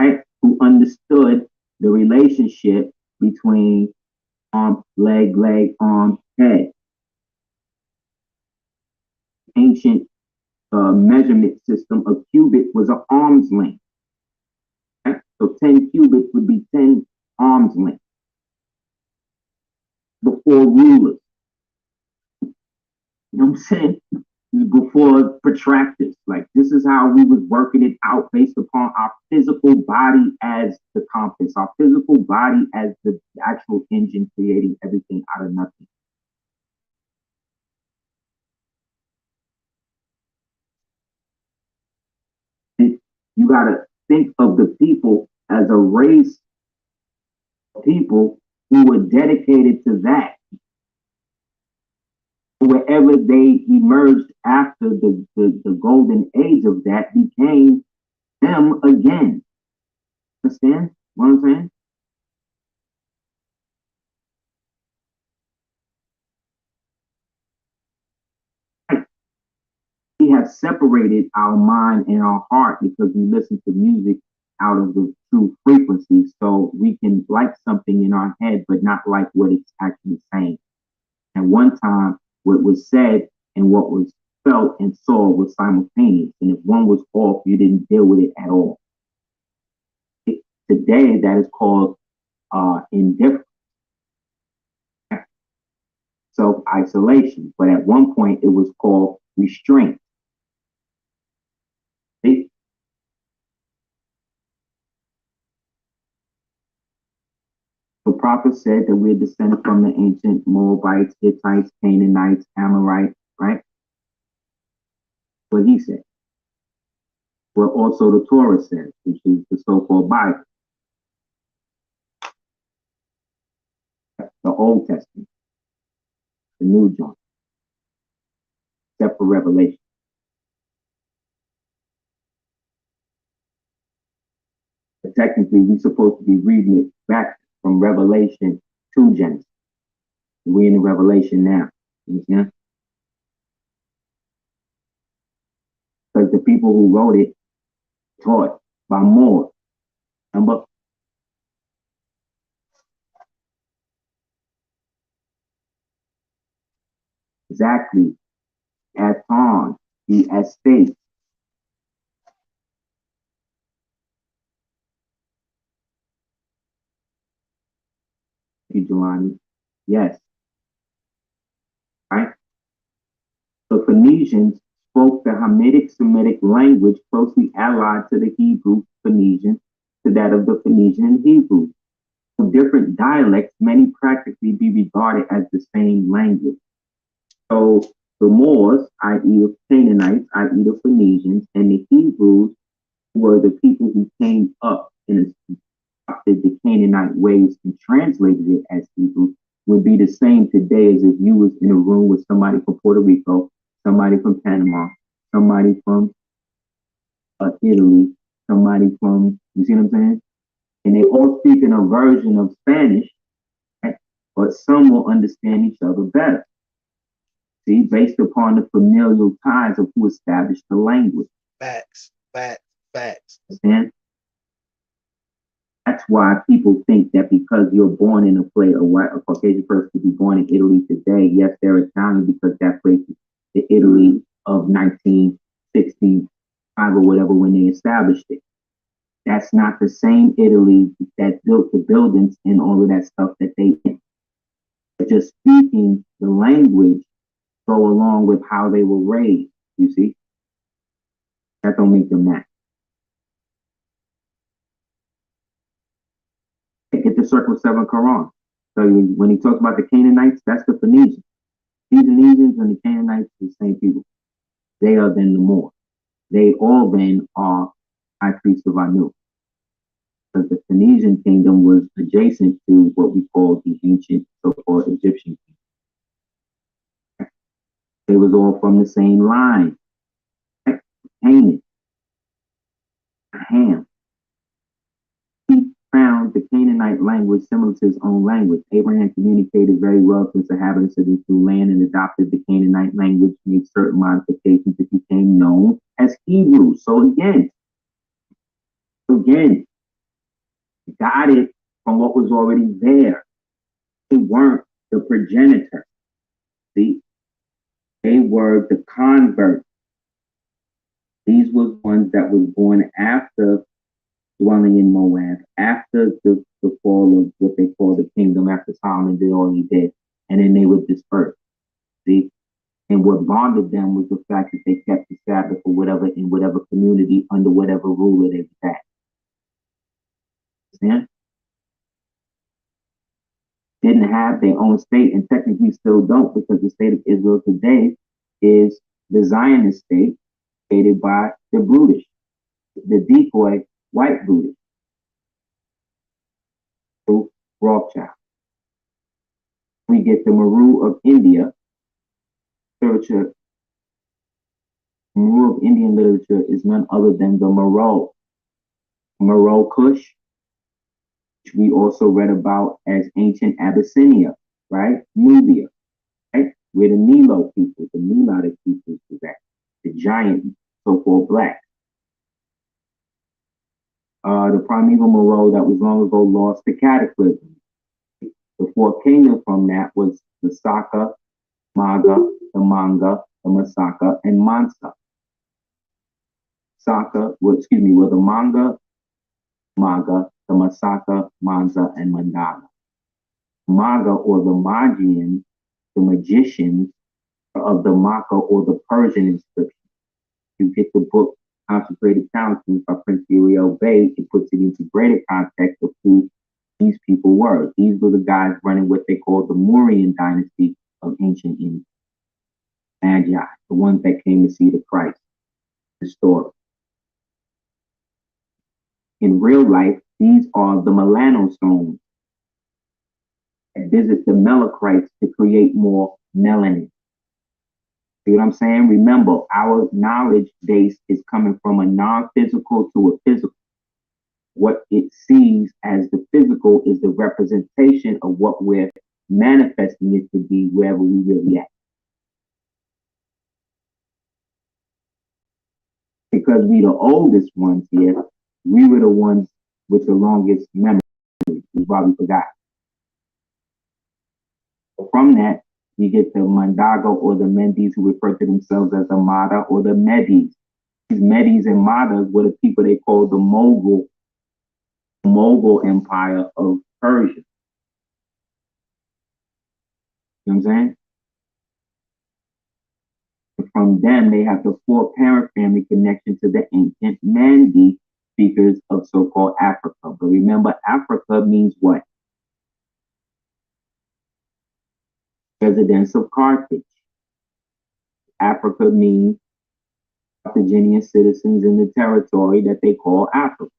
right? Who understood the relationship between arm, leg, arm, head. Ancient measurement system, a cubit was an arm's length. Right? So 10 cubits would be 10 arm's length. Before rulers. You know what I'm saying? Before protractors. Like this is how we was working it out based upon our physical body as the compass, our physical body as the actual engine creating everything out of nothing. You got to think of the people as a race of people who were dedicated to that. Wherever they emerged after the golden age of that became them again. Understand what I'm saying? We have separated our mind and our heart because we listen to music out of the true frequency. So we can like something in our head, but not like what it's actually saying. And one time, what was said and what was felt and saw was simultaneous. And if one was off, you didn't deal with it at all. Today, that is called indifference, self-isolation. But at one point, it was called restraint. See? The prophet said that we're descended from the ancient Moabites, Hittites, Canaanites, Amorites, right? What he said. What also the Torah says, which is the so-called Bible. The Old Testament. The New John. Except for Revelation. But technically, we're supposed to be reading it back from Revelation to Genesis. We're in the Revelation now. You see? Because the people who wrote it taught by more. Remember? Exactly. Aton, the estate. Thank you, Jelani. Yes. The Phoenicians spoke the Hamitic Semitic language closely allied to the Hebrew Phoenician, to that of the Phoenician and Hebrew. So different dialects may practically be regarded as the same language. So the Moors, i.e. the Canaanites, i.e. the Phoenicians, and the Hebrews were the people who came up and adopted the Canaanite ways and translated it as Hebrew, would be the same today as if you was in a room with somebody from Puerto Rico, somebody from Panama, somebody from Italy, somebody from, you see what I'm saying? And they all speak in a version of Spanish, right? But some will understand each other better. See, based upon the familial ties of who established the language. Facts, facts, facts. Understand? That's why people think that because you're born in a place, a Caucasian person could be born in Italy today. Yes, they're Italian because that place is the Italy of 1965 or whatever when they established it. That's not the same Italy that built the buildings and all of that stuff that they did. But just speaking the language go along with how they were raised, you see? That don't make them that. Get the Circle 7 Quran. So when he talks about the Canaanites, that's the Phoenicians. The Phoenicians and the Canaanites are the same people. They are then the Moors. They all then are high priests of Anu. Because the Phoenician kingdom was adjacent to what we call the ancient so-called Egyptian kingdom. They was all from the same line. Canaan, Ham. He found the Canaanite language similar to his own language. Abraham communicated very well to his inhabitants of this new land and adopted the Canaanite language, made certain modifications that became known as Hebrew. So again, got it from what was already there. They weren't the progenitor. See, they were the convert. These were ones that was born after dwelling in Moab, after the fall of what they call the kingdom, after Solomon did all he did, and then they were dispersed. See, and what bonded them was the fact that they kept the Sabbath or whatever in whatever community under whatever ruler they was at. Yeah. Didn't have their own state and technically still don't, because the state of Israel today is the Zionist state created by the brutish, the decoy white brutish, Rothschild. We get the Maru of India literature. Maru of Indian literature is none other than the Maro Kush, which we also read about as ancient Abyssinia, right? Nubia, right? Where the Nilo people, the Nilotic people was at, the giant so-called black. The primeval Moro that was long ago lost to cataclysm. The four kingdoms from that was the Saka, Maga, the Manga, the Masaka, and Mansa. Were the Manga, Maga, the Masaka, Mansa, and Mandala. Maga, or the Magians, the magicians of the Maka or the Persian inscription. You get the book Consecrated Countenance by Prince Uriel Bey, it puts it into greater context of who these people were. These were the guys running what they call the Mauryan dynasty of ancient India. Magi, the ones that came to see the Christ, the story. In real life, these are the melanosomes that visit the melanocytes to create more melanin. See what I'm saying? Remember, our knowledge base is coming from a non-physical to a physical. What it sees as the physical is the representation of what we're manifesting it to be wherever we really at. Because we the oldest ones here, we were the ones with the longest memory. Is why we forgot. From that, you get the Mandago or the Mendis, who refer to themselves as the Mada or the Medis. These Medis and Madas were the people they called the Mogul Empire of Persia. You know what I'm saying? from them, they have the four-parent family connection to the ancient Mandi speakers of so-called Africa. But remember, Africa means what? Residents of Carthage. Africa means Carthaginian citizens in the territory that they call Africa.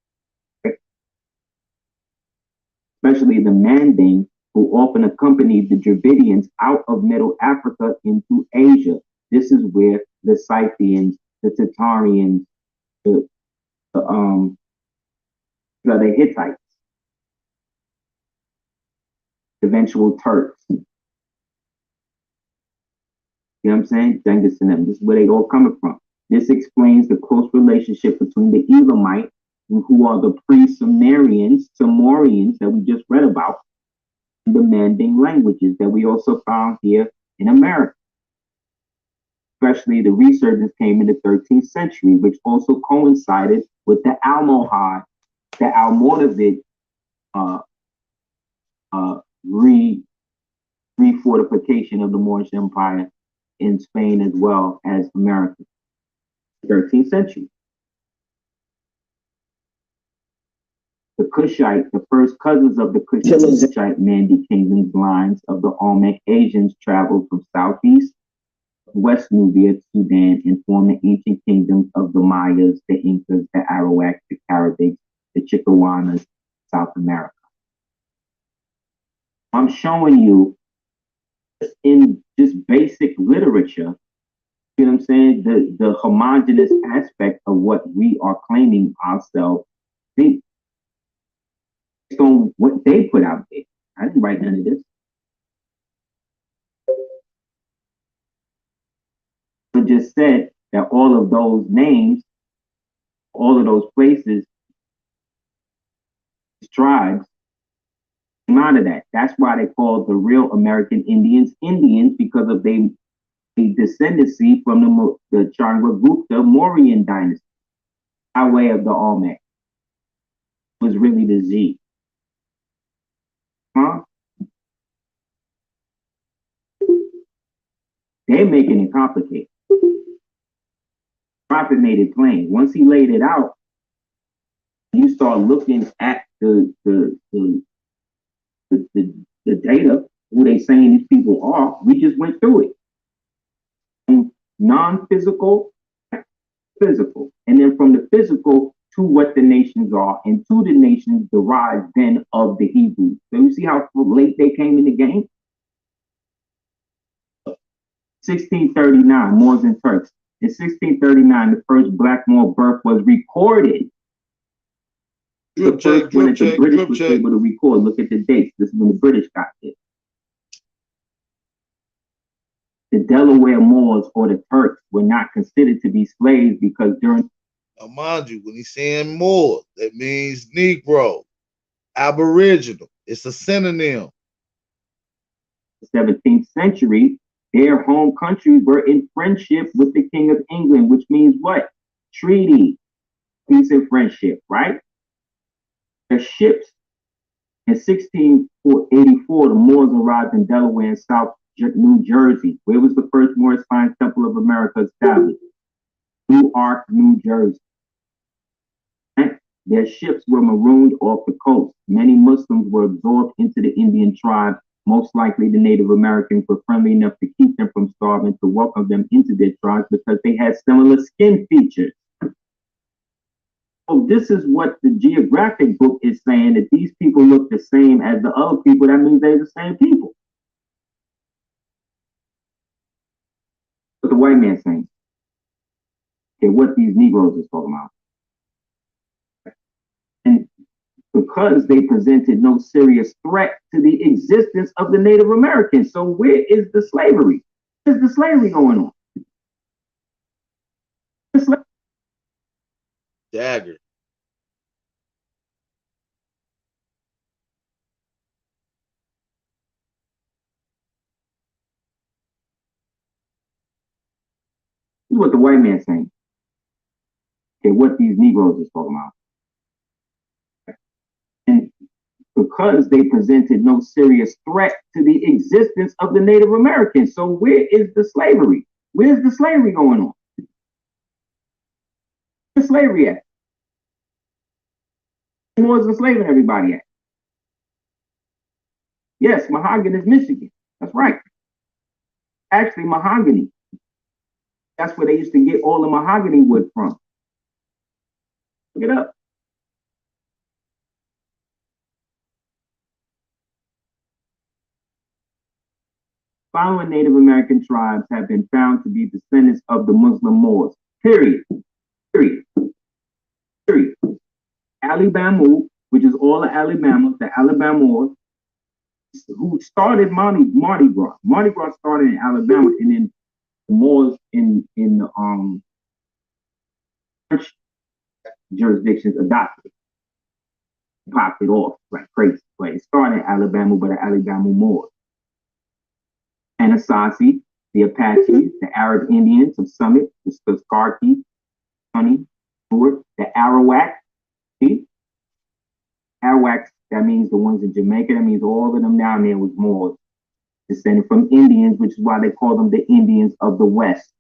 Especially the Manding, who often accompanied the Dravidians out of Middle Africa into Asia. This is where the Scythians, the Tatarians, the Hittites, eventual Turks. You know what I'm saying? Genghis and them. This is where they all coming from. This explains the close relationship between the Elamites, who are the pre-Sumerians, Sumerians that we just read about, and the Manding languages that we also found here in America. Especially the resurgence came in the 13th century, which also coincided with the Almohad, the Almoravid refortification of the Moorish Empire in Spain as well as America. 13th century. The Kushite, the first cousins of the Kushite Mandi kingdoms lines of the Olmec Asians traveled from southeast West Nubia, Sudan, and formed the ancient kingdoms of the Mayas, the Incas, the Arawaks, the Carabics, the Chickawanas, South America. I'm showing you in just basic literature, you know what I'm saying, the homogenous aspect of what we are claiming ourselves to be. Based on what they put out there. I didn't write none of this. I just said that all of those names, all of those places, tribes, came out of that. That's why they called the real American Indians Indians, because of their descendancy from the Chandragupta Mauryan dynasty, by way of the Olmec. It was really the Z. Huh? They're making it complicated. Prophet made it plain. Once he laid it out, you start looking at the data, who they saying these people are. We just went through it. Non-physical, physical. And then from the physical to what the nations are, and to the nations derived then of the Hebrews. So you see how late they came in the game? 1639, Moors and Turks. In 1639, the first Black Moor birth was recorded. The first one that the British was able to record. Look at the dates. This is when the British got there. The Delaware Moors or the Turks were not considered to be slaves because during... Now, mind you, when he's saying Moor, that means Negro, Aboriginal. It's a synonym. The 17th century, their home countries were in friendship with the King of England, which means what? Treaty, peace and friendship, right? The ships in 1684, the Moors arrived in Delaware and South New Jersey. Where was the first Moorish Science Temple of America established? Newark, New Jersey. Right? Their ships were marooned off the coast. Many Muslims were absorbed into the Indian tribe. Most likely the Native Americans were friendly enough to keep them from starving, to welcome them into their tribes because they had similar skin features. So this is what the geographic book is saying, that these people look the same as the other people. That means they're the same people. What the white man saying. Okay, what these Negroes is talking about. And because they presented no serious threat to the existence of the Native Americans. So where is the slavery? Where's the slavery going on? Dagger. This is what the white man saying. Okay, what these Negroes is talking about. And because they presented no serious threat to the existence of the Native Americans. So where is the slavery? Where's the slavery going on? Where's slavery at? The Moors enslaving everybody at. Yes, Mahogany is Michigan. That's right. Actually, mahogany. That's where they used to get all the mahogany wood from. Look it up. Following Native American tribes have been found to be descendants of the Muslim Moors. Period. Period. Period. Alabama, which is all of Alabama, the Alabama Moors, who started Mardi Gras. Mardi Gras started in Alabama, and then the Moors in the French jurisdictions adopted it, popped it off like crazy. But it started in Alabama by the Alabama Moors. Anasazi, the Apaches, the Arab Indians of Summit, the Skarki, Honey, Stewart, the Arawak. See? Arawaks, that means the ones in Jamaica, that means all of them down there was Moors, descended from Indians, which is why they call them the Indians of the West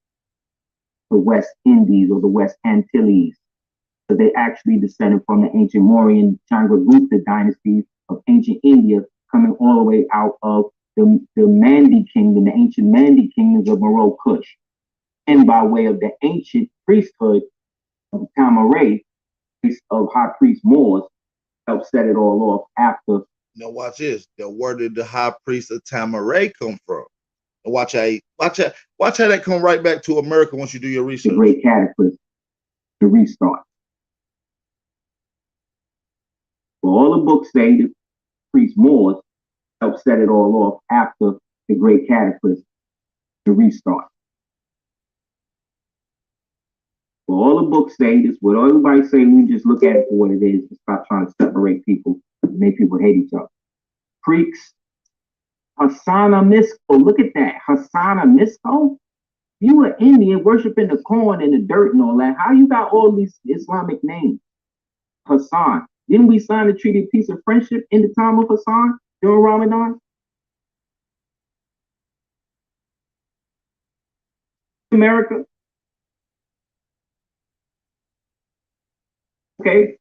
Indies or the West Antilles. So they actually descended from the ancient Mauryan Chandragupta dynasties of ancient India, coming all the way out of the Mandi kingdom, the ancient Mandi kingdoms of Meroe Kush, and by way of the ancient priesthood of Tamaray, of high priest Moors, helped set it all off after. Now watch this. The word did the high priest of Tamaray come from? And watch how that come right back to America once you do your research. The Great Cataclysm, the restart. Well, all the books say the priest Moors helped set it all off after the Great Cataclysm, the restart. Well, all the books say this, what everybody say, we just look at it for what it is and stop trying to separate people and make people hate each other. Creeks, Hassana Misko, look at that, Hassana Misko? You were Indian worshiping the corn and the dirt and all that. How you got all these Islamic names? Hassan. Didn't we sign a treaty of peace and friendship in the time of Hassan during Ramadan? America. Okay.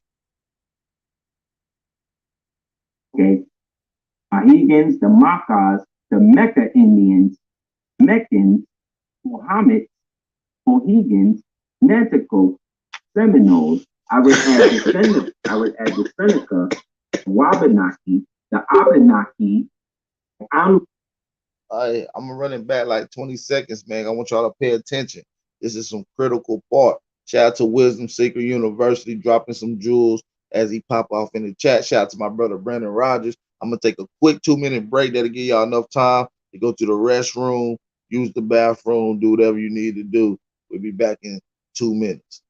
Mohegans, the Maccas, the Mecca Indians, Meccans, Mohammeds, Mohegans, Nanticoke, Seminoles. I would add the Seneca, Wabanaki, the Abenaki. I'm gonna run it back like 20 seconds, man. I want y'all to pay attention. This is some critical part. Shout out to Wisdom Seeker University dropping some jewels as he pop off in the chat. Shout out to my brother Brandon Rogers. I'm gonna take a quick 2-minute break. That'll give y'all enough time to go to the restroom, use the bathroom, do whatever you need to do. We'll be back in 2 minutes.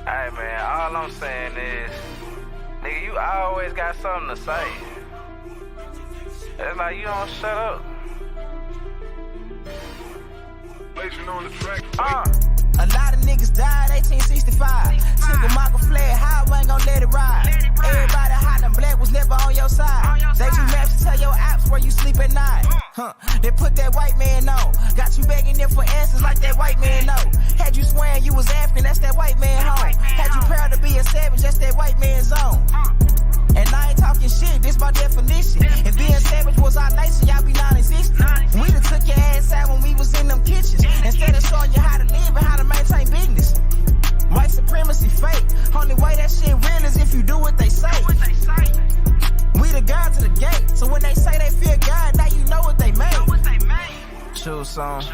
Hey man, all I'm saying is, nigga, you always got something to say. It's like you don't shut up. On the track. A lot of niggas died 1865. Took a Michael flag high, ain't gon' let it ride. Everybody hot and black was never on your side. They do maps to tell your apps where you sleep at night. They put that white man on. Got you begging them for answers like that white man know. Had you swearing you was African, that's that white man home. Had you proud to be a savage, that's that white man's zone. And I ain't talking shit, this by definition. If being savage was our nation, y'all be non-existent. We done took your ass out when we was in them kitchens. Instead of showing you how to live and how to maintain business. White supremacy fake. Only way that shit real is if you do what they say. We the guard to the gate. So when they say they fear God, now you know what they made. Choose song.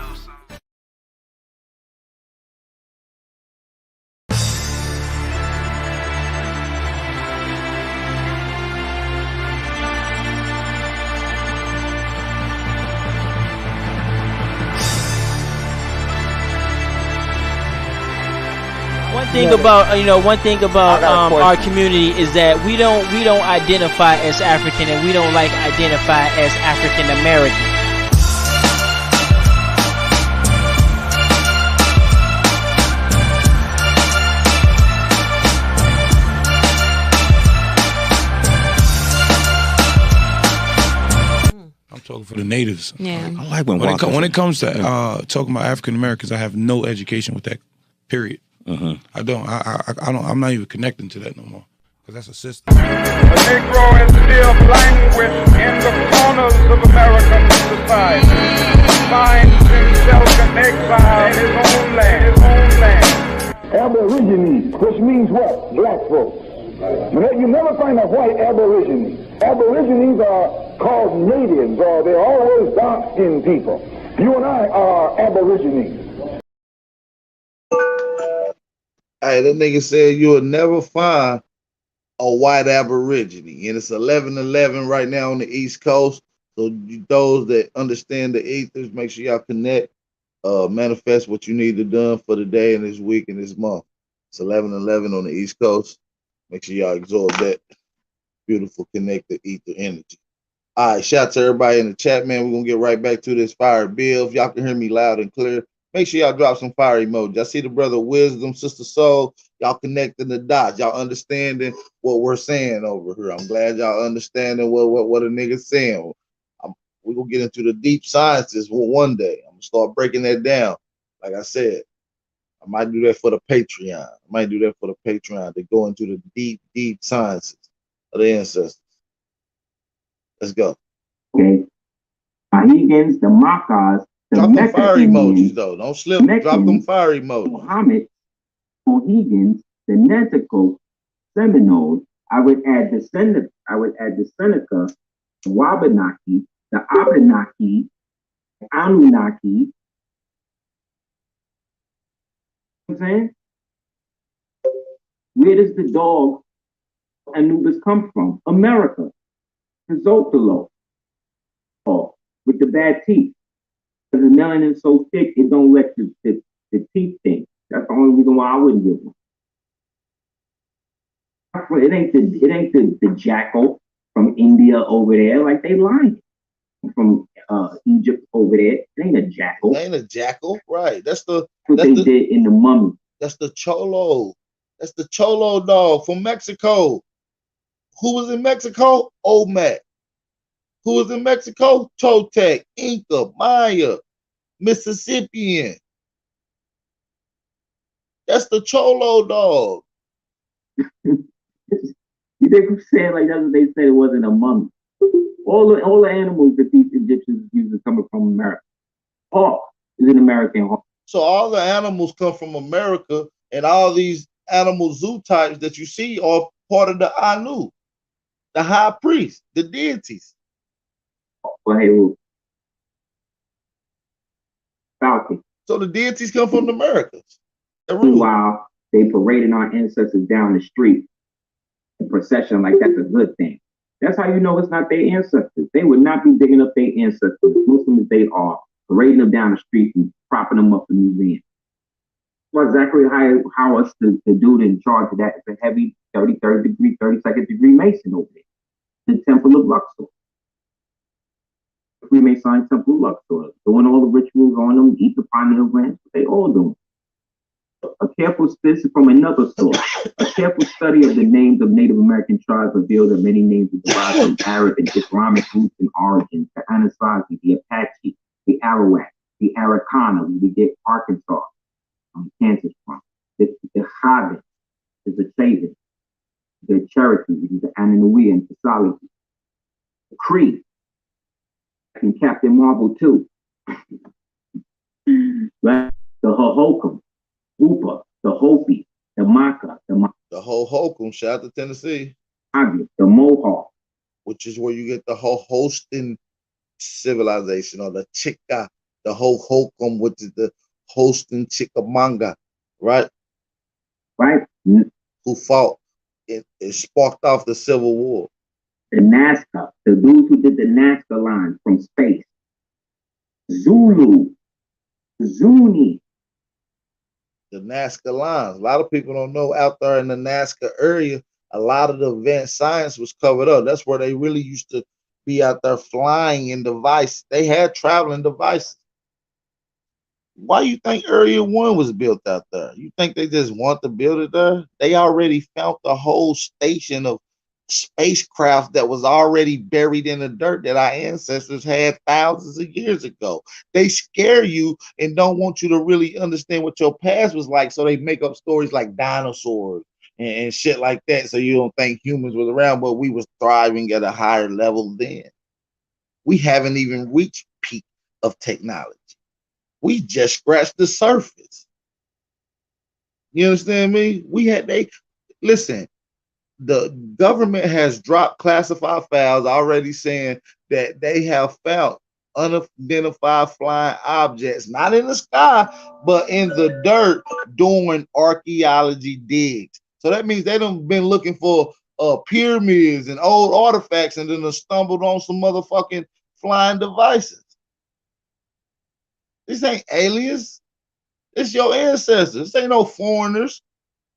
One thing about our community is that we don't identify as African, and we don't like identify as African American. talking for the natives. Yeah. I like when it comes to talking about African Americans, I have no education with that. Period. I don't. I'm not even connecting to that no more because that's a system. A Negro has lived languished in the corners of American society, finds himself in exile in his own land. Aborigines, which means what? Black folks. You never find a white aborigine. Aborigines are called natives, or they're always dark-skinned people. You and I are aborigines. Hey, that nigga said you will never find a white aborigine, and it's 11:11 right now on the East Coast. So those that understand the ethers, make sure y'all connect, manifest what you need to do for the day and this week and this month. It's 11:11 on the East Coast. Make sure y'all absorb that beautiful connected ether energy. All right, shout out to everybody in the chat, man. We're gonna get right back to this fire bill. If y'all can hear me loud and clear, make sure y'all drop some fire emoji. I see the brother Wisdom, Sister Soul. Y'all connecting the dots. Y'all understanding what we're saying over here. I'm glad y'all understanding what a nigga's saying. We're gonna get into the deep sciences one day. I'm gonna start breaking that down. Like I said, I might do that for the Patreon. To go into the deep sciences of the ancestors. Let's go. Okay. Mohegans, the Makas, the drop them fire Indians, emojis though. Don't slip. Drop them fire emojis. Muhammad, Mohegans, the Nanticoke, Seminoles. I would add the Seneca, the Wabanaki, the Abenaki, the Anunnaki. You know what I'm saying? Where does the dog Anubis come from? America. The Zotalo. Oh, with the bad teeth. Because the melanin is so thick, it don't let the teeth thing. That's the only reason why I wouldn't get one. It ain't the jackal from India over there. Like they lying. From Egypt over there. It ain't a jackal. It ain't a jackal, right? That's what they did in the mummy. That's the Cholo. That's the Cholo dog from Mexico. Who was in Mexico? Olmec. Who was in Mexico? Toltec, Inca, Maya, Mississippian. That's the Cholo dog. You think I'm saying like that's what they said? It wasn't a mummy. All the animals that these Egyptians used are coming from America. Hawk is an American hawk. So all the animals come from America, and all these animal zoo types that you see are part of the Anu, the high priest, the deities. Well, hey, Falcon. So the deities come from the Americas. Meanwhile, they parading our ancestors down the street. A procession like that's a good thing. That's how you know it's not their ancestors. They would not be digging up their ancestors. Muslim as they are, parading them down the street and propping them up in museums. Well, exactly how us the dude in charge of that is a heavy 32nd degree Mason over there. The Temple of Luxor. Freemason Temple of Luxor. Doing all the rituals on them, eat the pineal glands, they all doing. A careful this is from another source. A careful study of the names of Native American tribes revealed that many names are derived from Arab and Islamic roots and origins. The Anasazi, the Apache, the Arawak, the Araucana, we get Arkansas, Kansas from. The Haven is the Chavin. The Cherokee, which is the Ananui and Tasali. The Cree, and Captain Marvel too. Right? The Hohokam. Hoopa, the Hopi, the Maka, the Hohokam, shout out to Tennessee. The Mohawk. Which is where you get the whole hosting civilization, or the Chicka, the Hohokam, which is the hosting Chickamauga, right? Right. Who fought, it sparked off the Civil War. The Nazca, the dudes who did the Nazca line from space. Zulu, Zuni. The Nazca lines. A lot of people don't know out there in the Nazca area, a lot of the advanced science was covered up. That's where they really used to be out there flying in devices. They had traveling devices. Why you think Area 1 was built out there? You think they just want to build it there? They already found the whole station of spacecraft that was already buried in the dirt that our ancestors had thousands of years ago. They scare you and don't want you to really understand what your past was like, so they make up stories like dinosaurs and shit like that, so you don't think humans was around, but we was thriving at a higher level then. We haven't even reached peak of technology. We just scratched the surface. You understand me? Listen, the government has dropped classified files already saying that they have found unidentified flying objects, not in the sky, but in the dirt during archaeology digs. So that means they done been looking for pyramids and old artifacts and then stumbled on some motherfucking flying devices. This ain't aliens. It's your ancestors. This ain't no foreigners.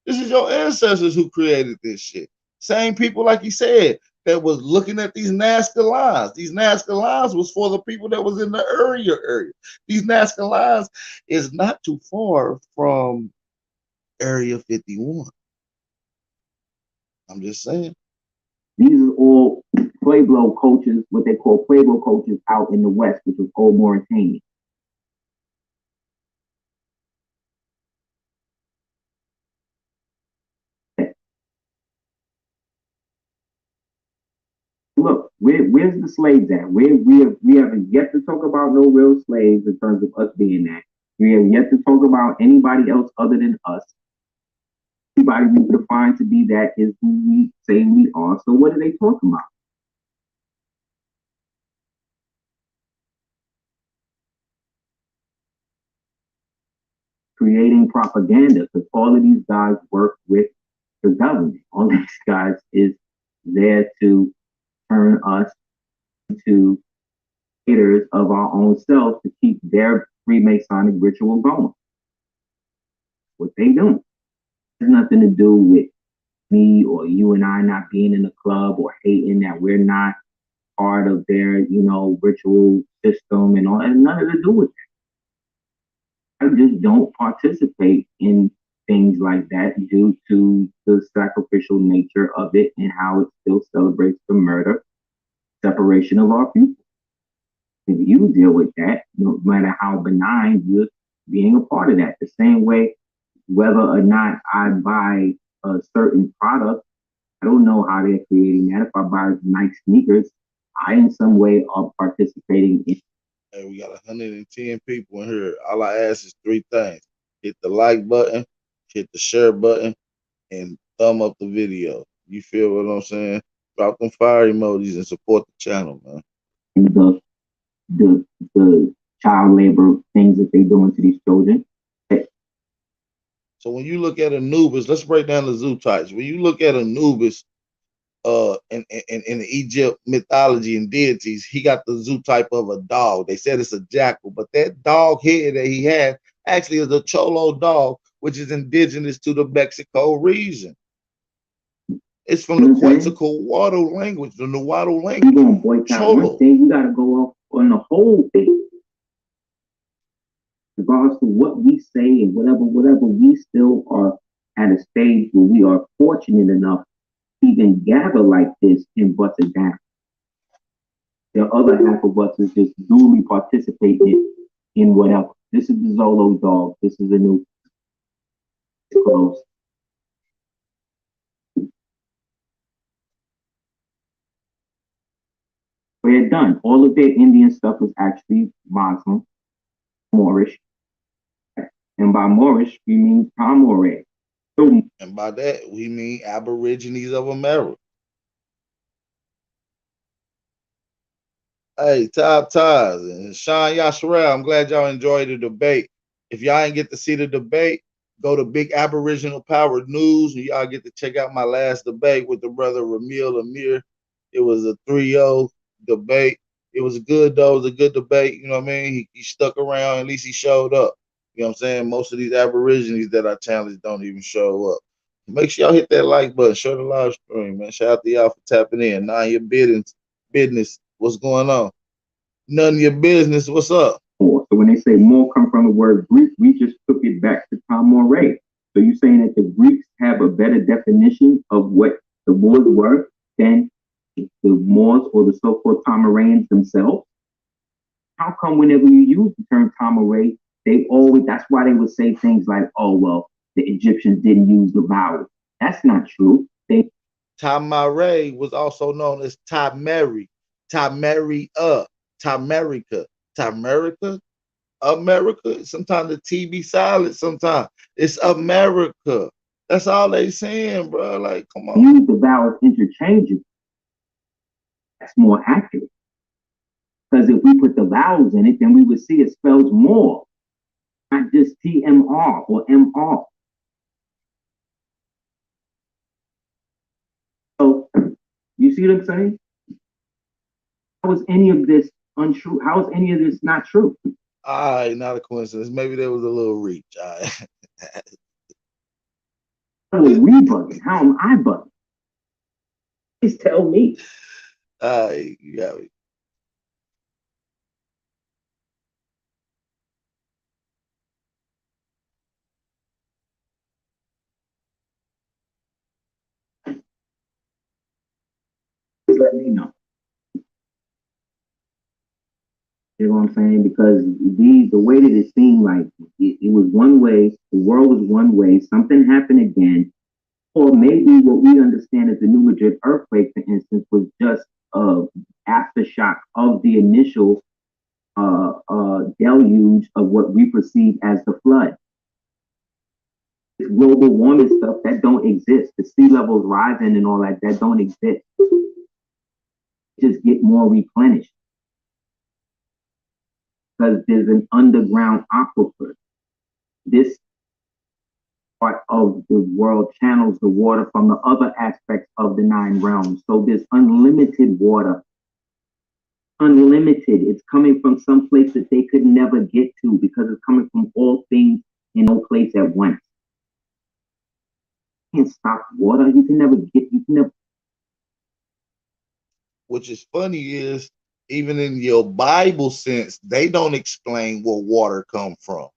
This is your ancestors who created this shit. Same people, like he said, that was looking at these Nazca lines. These Nazca lines was for the people that was in the earlier area. These Nazca lines is not too far from Area 51. I'm just saying. These are all Pueblo cultures, what they call Pueblo cultures out in the West, which was old Mauritania. Look, where's the slaves at? We haven't yet to talk about no real slaves in terms of us being that. We have yet to talk about anybody else other than us. Everybody we define to be that is who we say we are. So what are they talking about? Creating propaganda, because all of these guys work with the government. All these guys is there to turn us into haters of our own selves to keep their Freemasonic ritual going. What they do. It has nothing to do with me or you and I not being in the club or hating that we're not part of their, ritual system and all. It has nothing to do with that. I just don't participate in things like that due to the sacrificial nature of it and how it still celebrates the murder, separation of our people. If you deal with that, no matter how benign, you're being a part of that. The same way, whether or not I buy a certain product, I don't know how they're creating that. If I buy Nike sneakers, I in some way are participating in. Hey, we got 110 people in here. All I ask is 3 things. Hit the like button, hit the share button, and thumb up the video. You feel what I'm saying? Drop them fire emojis and support the channel, man. The child labor things that they're doing to these children. So when you look at Anubis, let's break down the zoo types. When you look at Anubis, in the Egypt mythology and deities, he got the zoo type of a dog. They said it's a jackal, but that dog head that he had actually is a cholo dog, which is indigenous to the Mexico region. It's from the Quetzalcoatl language, the Nahuatl language. You're gonna boycott one thing, you gotta go off on the whole thing. Regardless to what we say and whatever, we still are at a stage where we are fortunate enough to even gather like this and bust it down. The other half of us is just duly participating in whatever. This is the Zolo dog. This is a new close. We're done. All of their Indian stuff is actually Muslim, Moorish. And by Moorish, we mean Tamore. And by that, we mean Aborigines of America. Hey, Top Ties and Sean Yasharel, I'm glad y'all enjoyed the debate. If y'all ain't get to see the debate, go to Big Aboriginal Power News and y'all get to check out my last debate with the brother Ramil Amir. It was a 3-0 debate. It was good, though. It was a good debate. You know what I mean? He stuck around. At least he showed up. You know what I'm saying? Most of these Aborigines that I challenge don't even show up. Make sure y'all hit that like button. Share the live stream, man. Shout out to y'all for tapping in. None of your business. What's going on? None of your business. What's up? So when they say more come from the word Greek, we just took it back to Tamore. So you're saying that the Greeks have a better definition of what the Moors were than the Moors or the so-called Pomeranians themselves? How come whenever you use the term Pomeranian, they always, that's why they would say things like, oh, well, the Egyptians didn't use the vowel. That's not true. Tamare was also known as Tameri, Tameria, Tamerica, Tamerica, America. Sometimes the T be silent. Sometimes it's America. That's all they saying, bro. Like, come on. Use the vowels interchangeably. That's more accurate. Because if we put the vowels in it, then we would see it spells more, not just TMR or MR. So, you see what I'm saying? How is any of this untrue? How is any of this not true? All right, not a coincidence. Maybe there was a little reach. All right. How are we bugging? How am I bugging? Please tell me. You got me. Just let me know. You know what I'm saying? Because the way that it seemed like it was one way, the world was one way, something happened again, or maybe what we understand as the New Madrid earthquake, for instance, was just a aftershock of the initial deluge of what we perceive as the flood. This global warming stuff that don't exist. The sea levels rising and all that don't exist. Just get more replenished. Because there's an underground aquifer. This part of the world channels the water from the other aspects of the 9 realms. So there's unlimited water. Unlimited. It's coming from some place that they could never get to because it's coming from all things in no place at once. You can't stop water. You can never. Which is funny is, even in your Bible sense, they don't explain where water come from.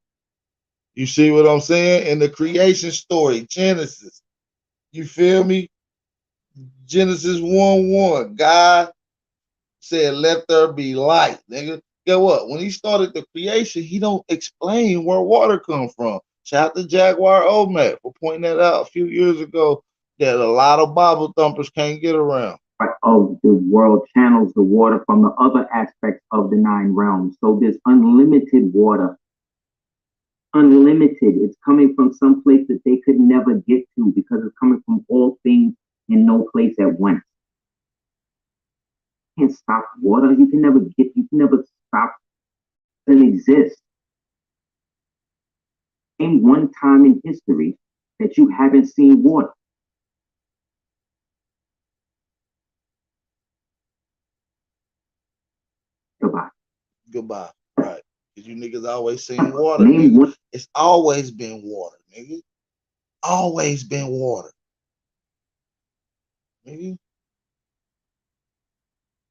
You see what I'm saying? In the creation story, Genesis, you feel me? Genesis 1:1, God said, let there be light. Nigga, get what? When he started the creation, he don't explain where water come from. Shout out to Jaguar Omet for pointing that out a few years ago that a lot of Bible thumpers can't get around. Of the world channels the water from the other aspects of the 9 realms. So there's unlimited water. Unlimited. It's coming from some place that they could never get to because it's coming from all things in no place at once. You can't stop water. You can never stop. It doesn't exist. Name one time in history that you haven't seen water. Goodbye. Right. Because you niggas always seen water. Nigga. It's always been water, nigga. Always been water. Nigga.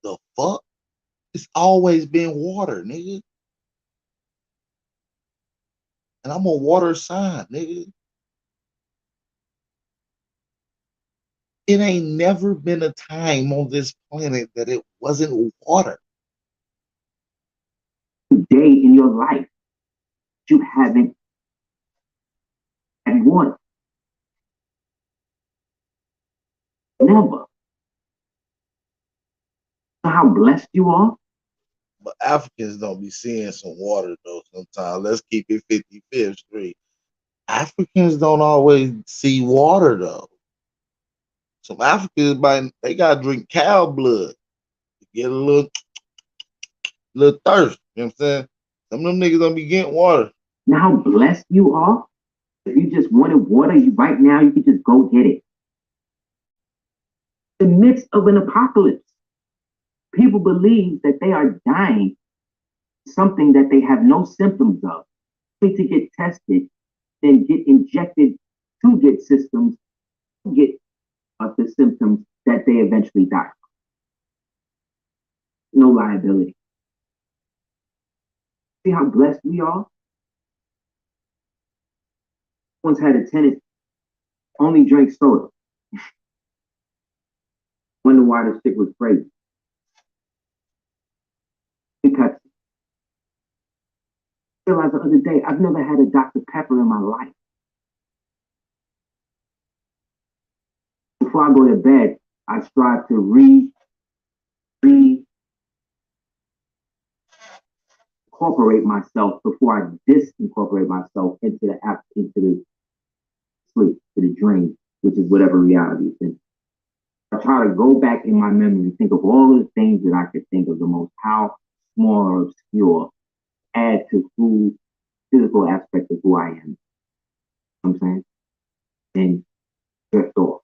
The fuck? It's always been water, nigga. And I'm a water sign, nigga. It ain't never been a time on this planet that it wasn't water. Day in your life, you haven't had water. Never. Know how blessed you are? But Africans don't be seeing some water though sometimes. Let's keep it 55th Street. Africans don't always see water though. Some Africans, they gotta drink cow blood to get a little thirst. You know what I'm saying? Some of them niggas don't be getting water. Now how blessed you are? If you just wanted water, right now you can just go get it. In the midst of an apocalypse, people believe that they are dying, something that they have no symptoms of. They need to get tested and get injected to get systems to get the symptoms that they eventually die from. No liability. See how blessed we are? Once had a tenant only drank soda. Wonder why this shit was crazy. Because I realized the other day, I've never had a Dr. Pepper in my life. Before I go to bed, I strive to incorporate myself before I disincorporate myself into the sleep, to the dream, which is whatever reality is in. I try to go back in my memory and think of all the things that I could think of, the most how small or obscure, add to who physical aspect of who I am. You know what I'm saying? And drift off.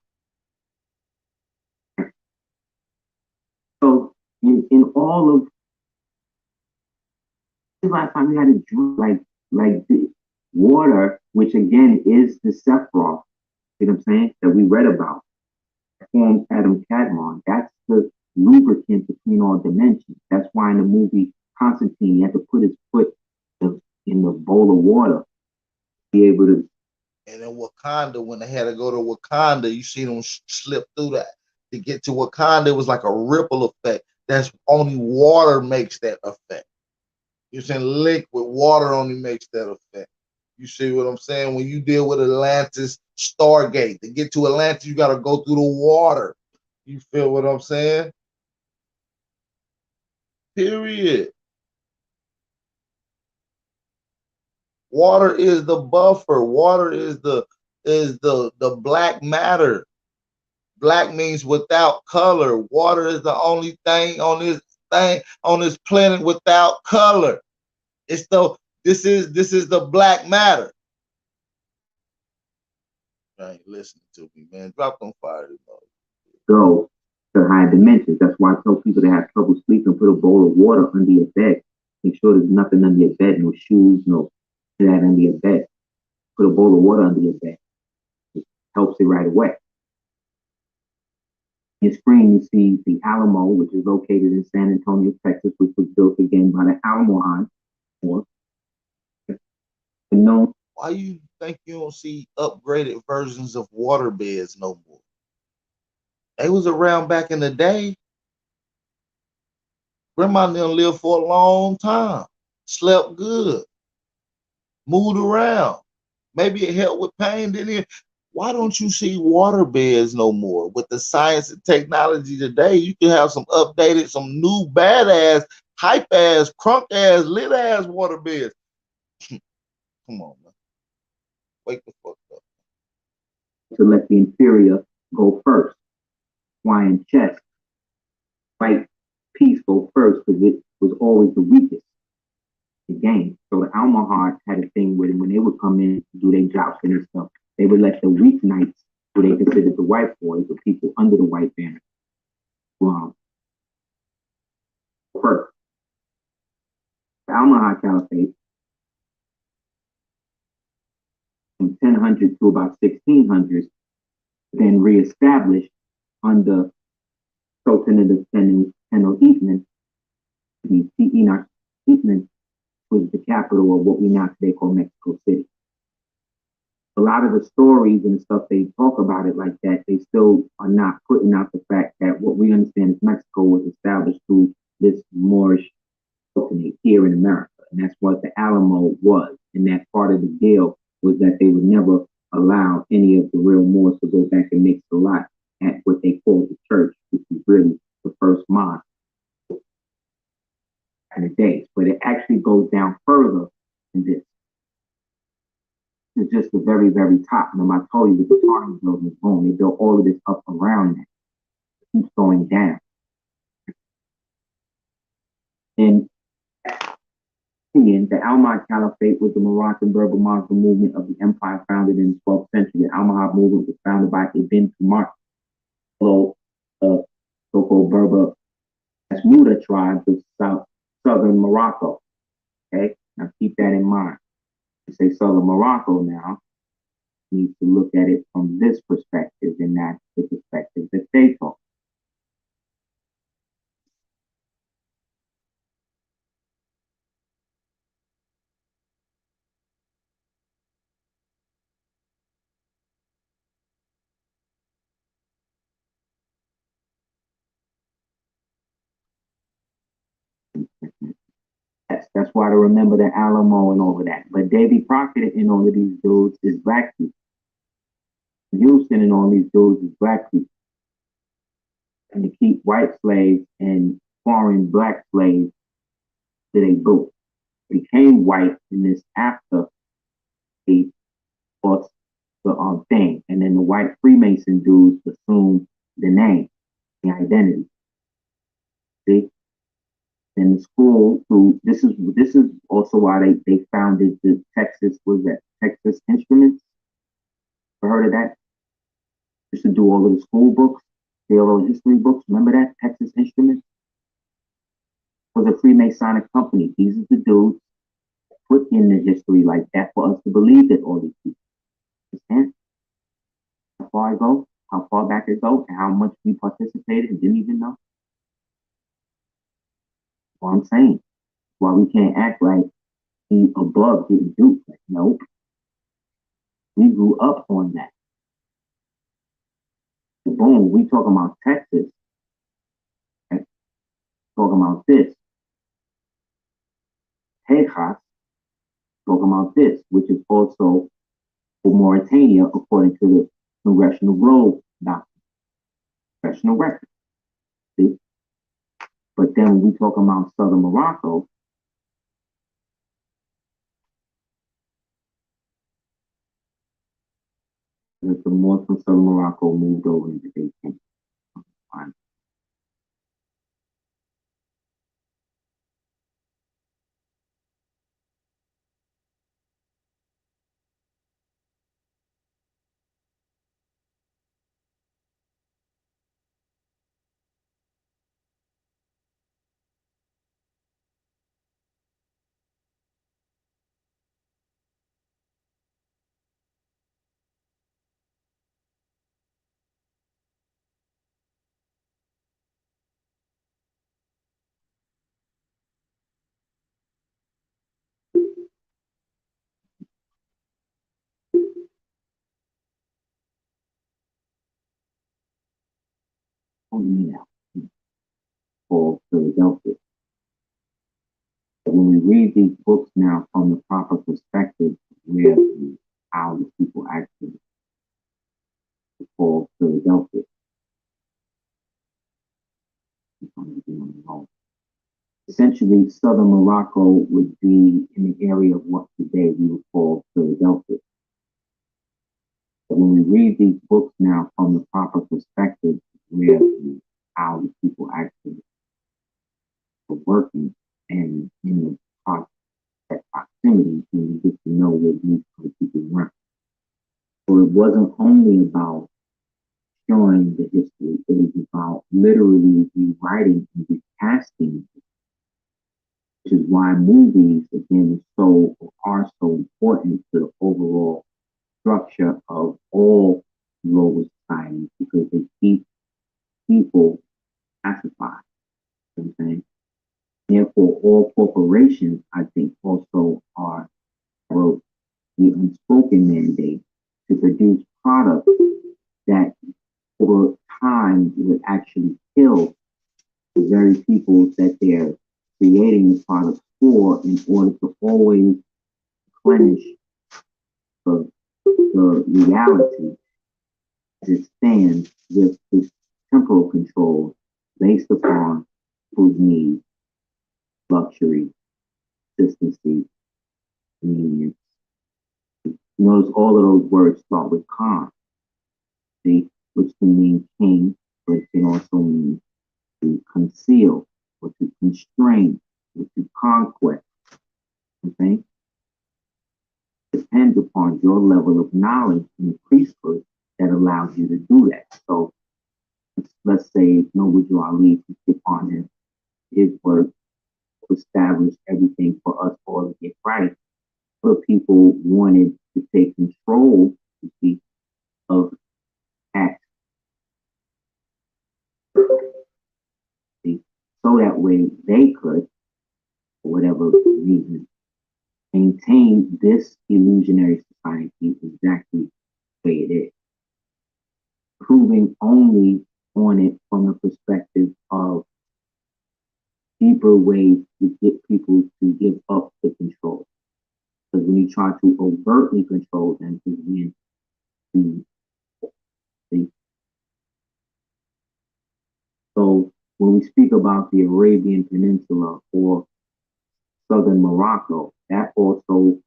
So in all of the last time we had a drink like the water, which again is the Sephiroth, you know what I'm saying, that we read about, forms Adam Kadmon. That's the lubricant between all dimensions. That's why in the movie Constantine, he had to put his foot in the bowl of water to be able to. And in Wakanda, when they had to go to Wakanda, you see them slip through that. To get to Wakanda, it was like a ripple effect. That's only water makes that effect. You're saying liquid water only makes that effect. You see what I'm saying? When you deal with Atlantis Stargate, to get to Atlantis, you got to go through the water. You feel what I'm saying? Period. Water is the buffer. Water is the black matter. Black means without color. Water is the only thing on this planet without color. This is the black matter. I ain't listening to me, man. Drop on fire. Go to higher dimensions. That's why I tell people that have trouble sleeping, put a bowl of water under your bed. Make sure there's nothing under your bed, no shoes, no that under your bed. Put a bowl of water under your bed. It helps it right away. In your screen, you see the Alamo, which is located in San Antonio, Texas, which was built again by the Alamo or known. Why you think you don't see upgraded versions of water beds no more? They was around back in the day. Grandma and them lived for a long time. Slept good. Moved around. Maybe it helped with pain, didn't it? Why don't you see water beds no more? With the science and technology today, you can have some updated, some new badass, hype ass, crunk ass, lit ass water beds. Come on, man. Wake the fuck up. To let the inferior go first. Flying chess. Fight piece go first because it was always the weakest in the game. So the Almohads had a thing with it when they would come in to do their jousting and stuff. They would let the weak knights, who they considered the white boys, the people under the white banner, first. The Almohad Caliphate from 1000 to about 1600, then reestablished under Sultan of the Tenno Eastman. The Enoch Eastman was the capital of what we now today call Mexico City. A lot of the stories and the stuff they talk about it like that, they still are not putting out the fact that what we understand as Mexico was established through this Moorish sultanate here in America. And that's what the Alamo was. And that part of the deal was that they would never allow any of the real Moors to go back and mix the lot at what they called the church, which is really the first mosque in the days. But it actually goes down further than this. It's just the very, very top. And I told you, the Tartan building is boom. They built all of this up around that. It keeps going down. In opinion, the Almohad Caliphate was the Moroccan Berber Muslim movement of the empire founded in the 12th century. The Almohad movement was founded by Ibn Tumar, so-called Berber Asmuda tribes of southern Morocco. Okay, now keep that in mind. You say southern Morocco now, you need to look at it from this perspective and not the perspective that they talk. That's why to remember the Alamo and all of that. But Davy Crockett and all of these dudes is black people. Houston and all these dudes is black people. And to keep white slaves and foreign black slaves that they both became white in this after the thing. And then the white Freemason dudes assumed the name, the identity. See? In the school, this is also why they founded the Texas Instruments. Ever heard of that? Used to do all of the school books, the oral history books. Remember that? Texas Instruments was a Freemasonic company. These are the dudes put in the history like that for us to believe that all these people. Understand? How far I go, how far back it go, and how much we participated and didn't even know. What I'm saying. Why we can't act like we above getting duped. Like, nope. We grew up on that. Boom, we talking about Texas. Right? Talking about this. Texas, talking about this, which is also for Mauritania, according to the Congressional Globe doctrine. Congressional record. See? But then when we talk about Southern Morocco, the Moors from Southern Morocco moved over into the Kingdom. For Philadelphia. But when we read these books now from the proper perspective, where how the people actually call Philadelphia. Essentially, southern Morocco would be in the area of what today we would call Philadelphia. But when we read these books now from the proper perspective, where how the people actually were working and in the proximity, and you get to know where these people were. So it wasn't only about showing the history, it was about literally rewriting and recasting, which is why movies, again, are so important to the overall structure of all global societies, because they keep people pacified. You know what I'm saying? Therefore, all corporations, I think, also are the unspoken mandate to produce products that over time would actually kill the very people that they're creating the products for, in order to always replenish the reality as it stands with this temporal control based upon food needs, luxury, consistency, convenience. Notice all of those words start with Khan, see, which can mean king, but it can also mean to conceal, or to constrain, or to conquest. Okay? Depends upon your level of knowledge in the priesthood that allows you to do that. So let's say Noble Drew Ali, upon his work to establish everything for us all to get right. But people wanted to take control, you see, of acts. See? So that way they could, for whatever reason, maintain this illusionary society exactly the way it is. Proving only on it from the perspective of deeper way to get people to give up the control. Because when you try to overtly control them, is when you see. So when we speak about the Arabian Peninsula or southern Morocco, that also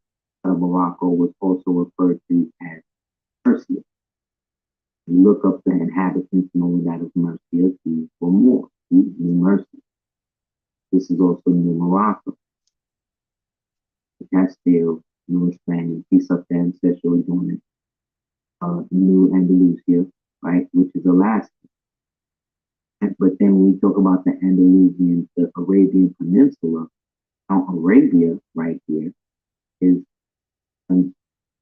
Morocco was also referred to as Mercia. You look up the inhabitants knowing that of Mercia, these were more. New Mercia. This is also New Morocco. But that's still New Spanish. Peace up there, ancestral doing New Andalusia, right, which is Alaska. But then when we talk about the Andalusian, the Arabian Peninsula, Mount Arabia right here is on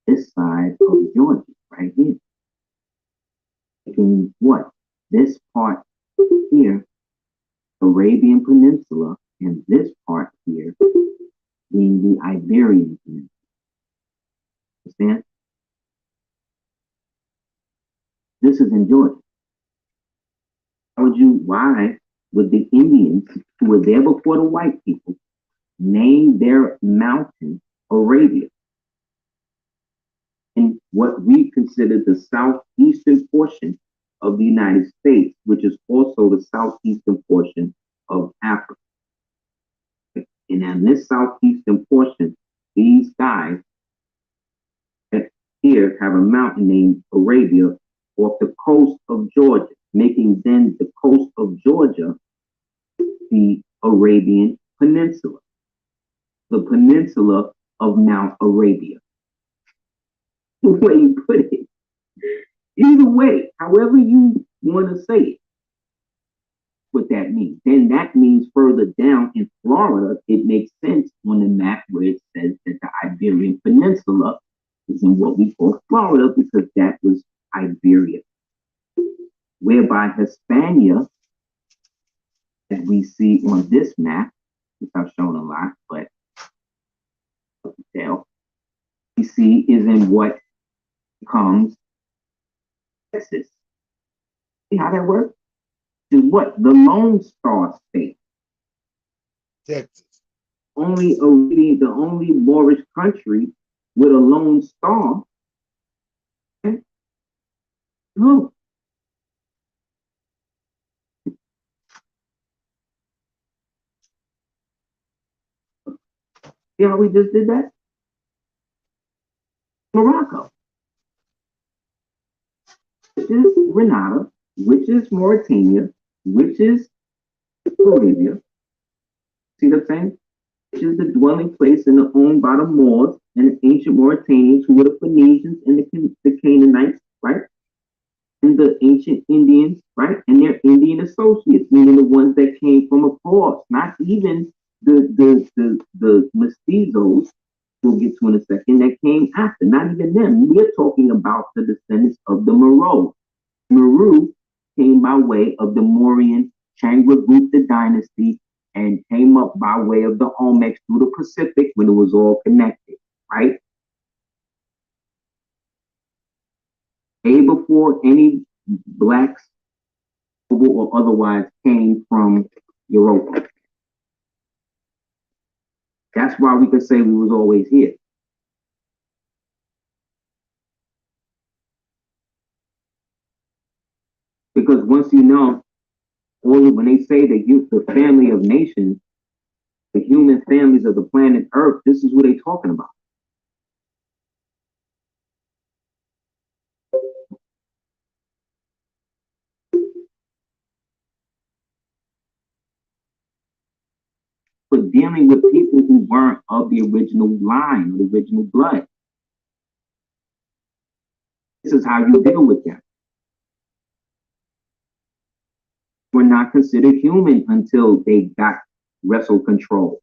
this side of Georgia, right here. Making what? This part here, Arabian Peninsula, and this part here being the Iberian Peninsula. Understand? This is in Georgia. Why would the Indians, who were there before the white people, name their mountain Arabia? In what we consider the southeastern portion of the United States, which is also the southeastern portion of Africa. And in this southeastern portion, these guys here have a mountain named Arabia off the coast of Georgia, making then the coast of Georgia the Arabian Peninsula, the peninsula of Mount Arabia. The way you put it, either way, however you want to say it, what that means. Then that means further down in Florida, it makes sense on the map where it says that the Iberian Peninsula is in what we call Florida, because that was Iberia. Whereby Hispania, as we see on this map, which I've shown a lot, but tell, we see is in what becomes Texas. See how that works? Is what? The Lone Star State. Texas. The only Moorish country with a lone star. Okay? No. See how we just did that? Morocco, which is Grenada, which is Mauritania, which is Arabia. See what I'm saying? Which is the dwelling place and owned by the Moors and the ancient Mauritanians, who were the Phoenicians and the Canaanites, right? And the ancient Indians, right? And their Indian associates, meaning the ones that came from across, not even the mestizos, we'll get to in a second, that came after, not even them. We're talking about the descendants of the Meru. Meru came by way of the Mauryan Chandragupta dynasty and came up by way of the Olmecs through the Pacific when it was all connected, right? Way before any blacks or otherwise came from Europa. That's why we could say we was always here. Because once you know, when they say the family of nations, the human families of the planet Earth, this is what they're talking about. But dealing with people who weren't of the original line, the original blood. This is how you deal with them. Were not considered human until they got wrestle control.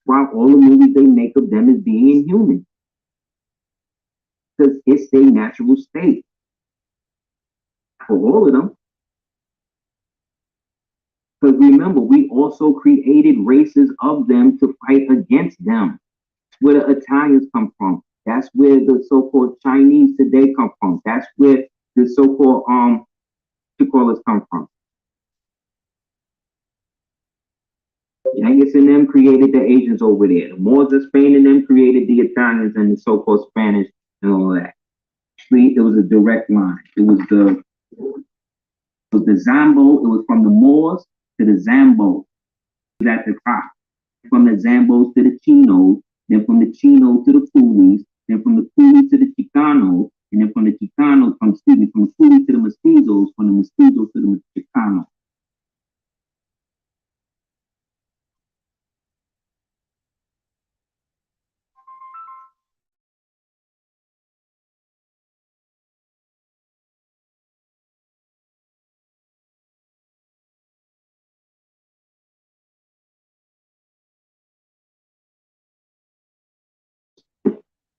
While all the movies they make of them is being inhuman. Because it's their natural state. For all of them. Because remember, we also created races of them to fight against them. That's where the Italians come from. That's where the so-called Chinese today come from. That's where the so-called come from. Genghis and them created the Asians over there. The Moors of Spain and them created the Italians and the so-called Spanish and all that. Actually, it was a direct line. It was the Zambo. It was from the Moors to the Zambos. It was at the top. From the Zambos to the Chinos, then from the Chinos to the Coolies, then from the Coolies to the Chicanos, and then from the Chicanos, from the Coolies to the Mestizos, from the Mestizos to the Chicanos.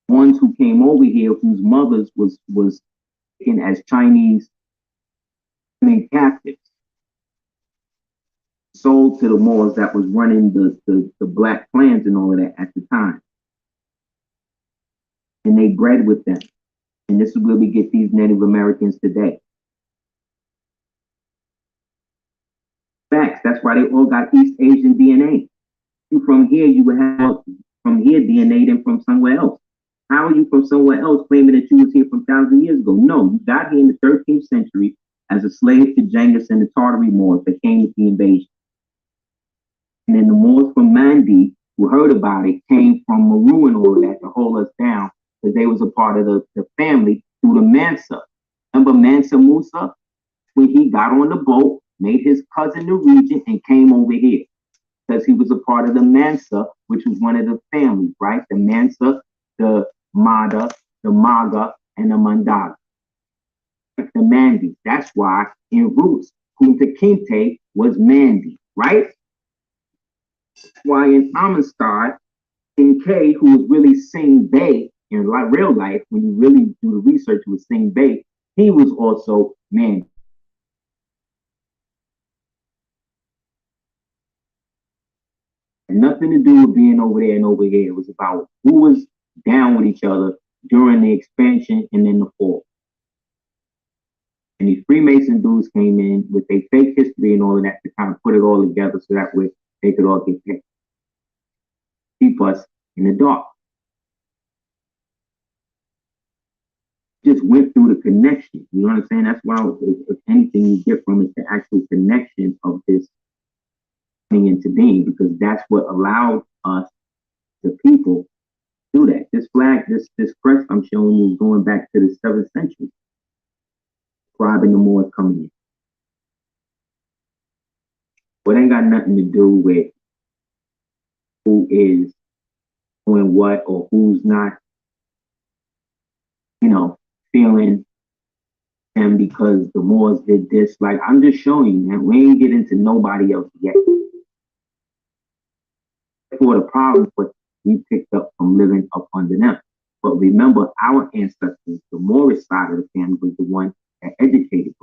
Ones who came over here, whose mothers was taken as Chinese captives, sold to the Moors that was running the black clans and all of that at the time. And they bred with them. And this is where we get these Native Americans today. Facts, that's why they all got East Asian DNA. You from here, you would have from here DNA than from somewhere else. How are you from somewhere else claiming that you was here from 1,000 years ago? No, you got here in the 13th century as a slave to Genghis and the Tartary Moors that came with the invasion. And then the Moors from Mandi, who heard about it, came from Meru and all of that to hold us down because they was a part of the family through the Mansa. Remember Mansa Musa? When he got on the boat, made his cousin the regent and came over here because he was a part of the Mansa, which was one of the families, right? The Mansa, the Mada, the Maga, and the Mandaga. The Mandi. That's why in roots, Kunta Kinte was Mandi, right? That's why in Amistad, in K, who was really Sing Bay in real life, when you really do the research with Sing Bay, he was also Mandi. Had nothing to do with being over there and over here. It was about who was down with each other during the expansion and then the fall. And these Freemason dudes came in with their fake history and all of that to kind of put it all together so that way they could all get picked. Keep us in the dark. Just went through the connection. You know what I'm saying? That's why if anything you get from it, the actual connection of this coming into being, because that's what allowed us, the people, do that. This flag, this crest I'm showing you is going back to the 7th century. Describing the Moors coming in. But it ain't got nothing to do with who is doing what or who's not, feeling them because the Moors did this. Like, I'm just showing you, man, we ain't get into nobody else yet. For the problem, what we picked up from living up under them. But remember, our ancestors, the Moorish side of the family, was the one that educated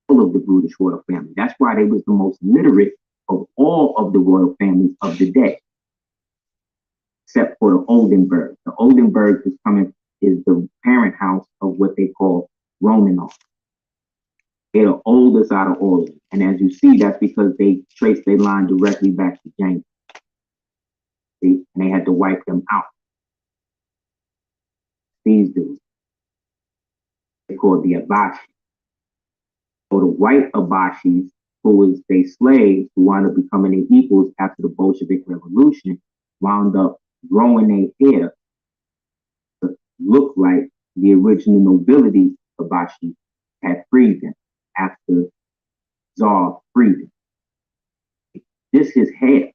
all of the British royal family. That's why they was the most literate of all of the royal families of the day, except for the Oldenburg. The Oldenburg is the parent house of what they call Romanov. They're the oldest out of all of them. And as you see, that's because they traced their line directly back to James. And they had to wipe them out. These dudes. They called the Abashi. So the white Abashis, who was their slaves, who wound up becoming their equals after the Bolshevik Revolution, wound up growing their hair to look like the original nobility Abashi had freed them after Tsar freed them. This is hair.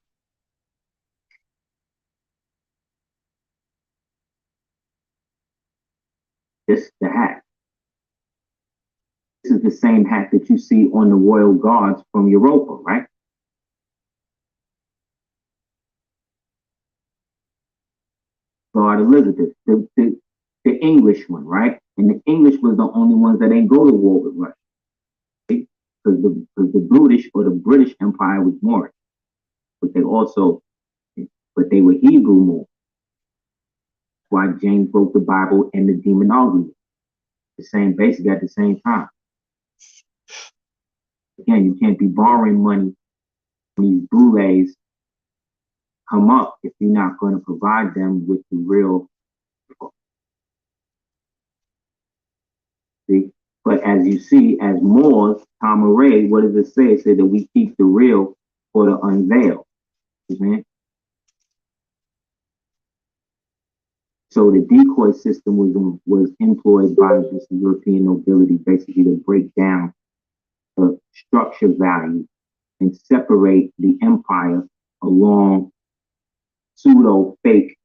This is the hat. This is the same hat that you see on the royal guards from Europa, right? Guard Elizabeth, the English one, right? And the English was the only ones that ain't go to war with Russia. Right? Because the British or the British Empire was Moorish. But they were Hebrew Moors. Why James wrote the Bible and the demonology. The same, basically at the same time. Again, you can't be borrowing money from these boulets come up if you're not going to provide them with the real. See? But as you see, as Moors, Tom Array, what does it say? It said that we keep the real for the unveiled. Amen. So the decoy system was employed by this European nobility basically to break down the structure value and separate the empire along pseudo-fake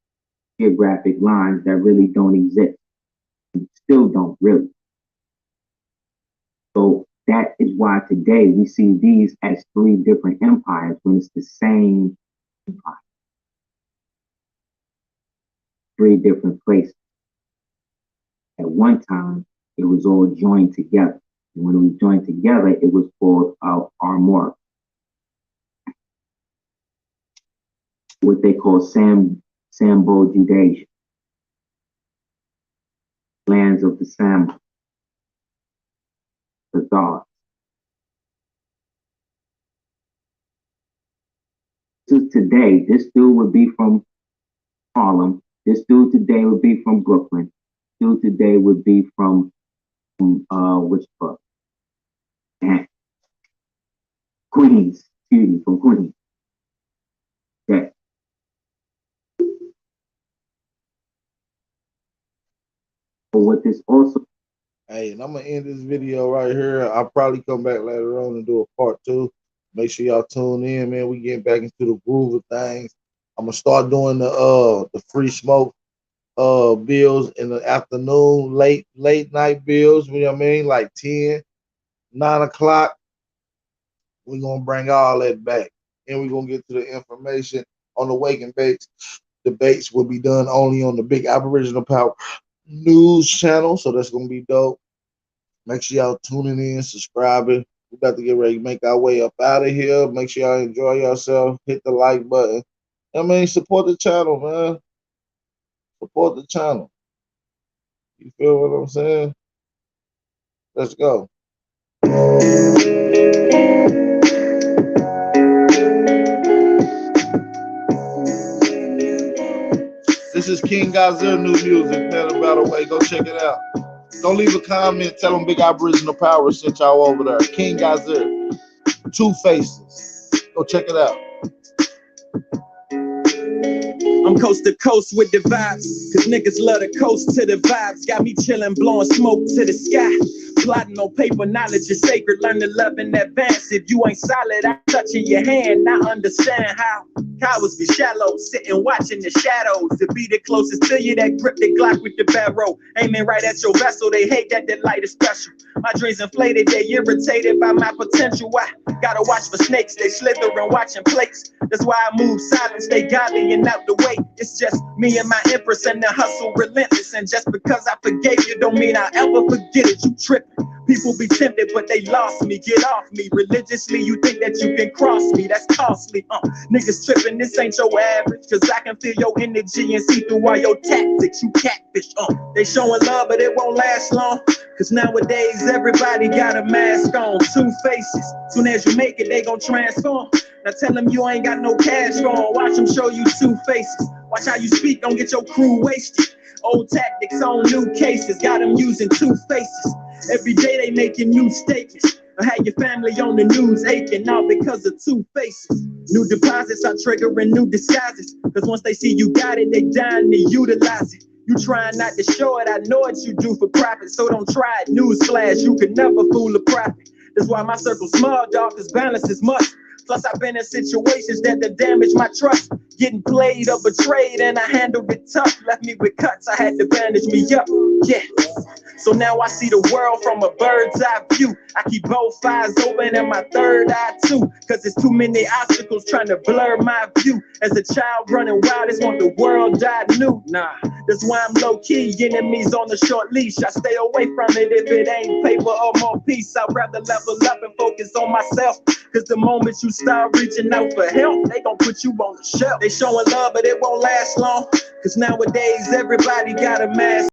geographic lines that really don't exist and still don't really. So that is why today we see these as three different empires when it's the same empire. Three different places. At one time, it was all joined together. And when it was joined together, it was called Armor. What they call Sambo-Judasia. Lands of the Sam, the gods. So today, this dude would be from Harlem. This dude today would be from Brooklyn. Dude today would be from which part? Queens. Excuse me, from Queens. Okay. But what this also. Hey, and I'm gonna end this video right here. I'll probably come back later on and do a part 2. Make sure y'all tune in, man. We getting back into the groove of things. I'm gonna start doing the free smoke bills in the afternoon, late night bills, you know what I mean? Like 10, 9 o'clock. We're gonna bring all that back. And we're gonna get to the information on the Wake and Bakes. Debates will be done only on the Big Aboriginal Power News channel, so that's gonna be dope. Make sure y'all tuning in, subscribing. We got to get ready to make our way up out of here. Make sure y'all enjoy yourself. Hit the like button. I mean, support the channel, man. Support the channel. You feel what I'm saying? Let's go. This is King Gazelle new music, man. By the way, go check it out. Don't leave a comment. Tell them Big Aboriginal Power sent y'all over there. King Gazelle. 2 faces. Go check it out. I'm coast to coast with the vibes, cause niggas love to coast to the vibes. Got me chillin', blowing smoke to the sky. Plotting on paper, knowledge is sacred. Learn to love in advance. If you ain't solid, I'm touching your hand. Now understand how cowards be shallow, sitting watching the shadows. To be the closest to you that grip the Glock with the barrel, aiming right at your vessel. They hate that the light is special. My dreams inflated, they irritated by my potential. I gotta watch for snakes, they slithering, watching plates. That's why I move silent, stay godly and out the way. It's just me and my empress and the hustle relentless. And just because I forgave you don't mean I'll ever forget it. You tripping. People be tempted, but they lost me. Get off me. Religiously, you think that you can cross me. That's costly. Niggas tripping, this ain't your average. Cause I can feel your energy and see through all your tactics. You catfish. They showing love, but it won't last long. Cause nowadays, everybody got a mask on. 2 faces. Soon as you make it, they gon' transform. Now tell them you ain't got no cash on. Watch them show you 2 faces. Watch how you speak, don't get your crew wasted. Old tactics on new cases. Got them using 2 faces. Every day they making new statements. Or have your family on the news aching, all because of 2 faces. New deposits are triggering new disguises. Cause once they see you got it, they dying to utilize it. You trying not to show it, I know what you do for profit. So don't try it, newsflash, you can never fool a prophet. That's why my circle's small, dog, cause balance is must. Plus I've been in situations that damage my trust. Getting played or betrayed and I handled it tough. Left me with cuts, I had to bandage me up, yeah. So now I see the world from a bird's eye view. I keep both eyes open and my third eye too. Cause there's too many obstacles trying to blur my view. As a child running wild, just want the world I knew. Nah, that's why I'm low key, enemies on the short leash. I stay away from it if it ain't paper or more peace. I'd rather level up and focus on myself. Cause the moment you start reaching out for help, they gon' put you on the shelf. They showing love, but it won't last long. Cause nowadays everybody got a mask.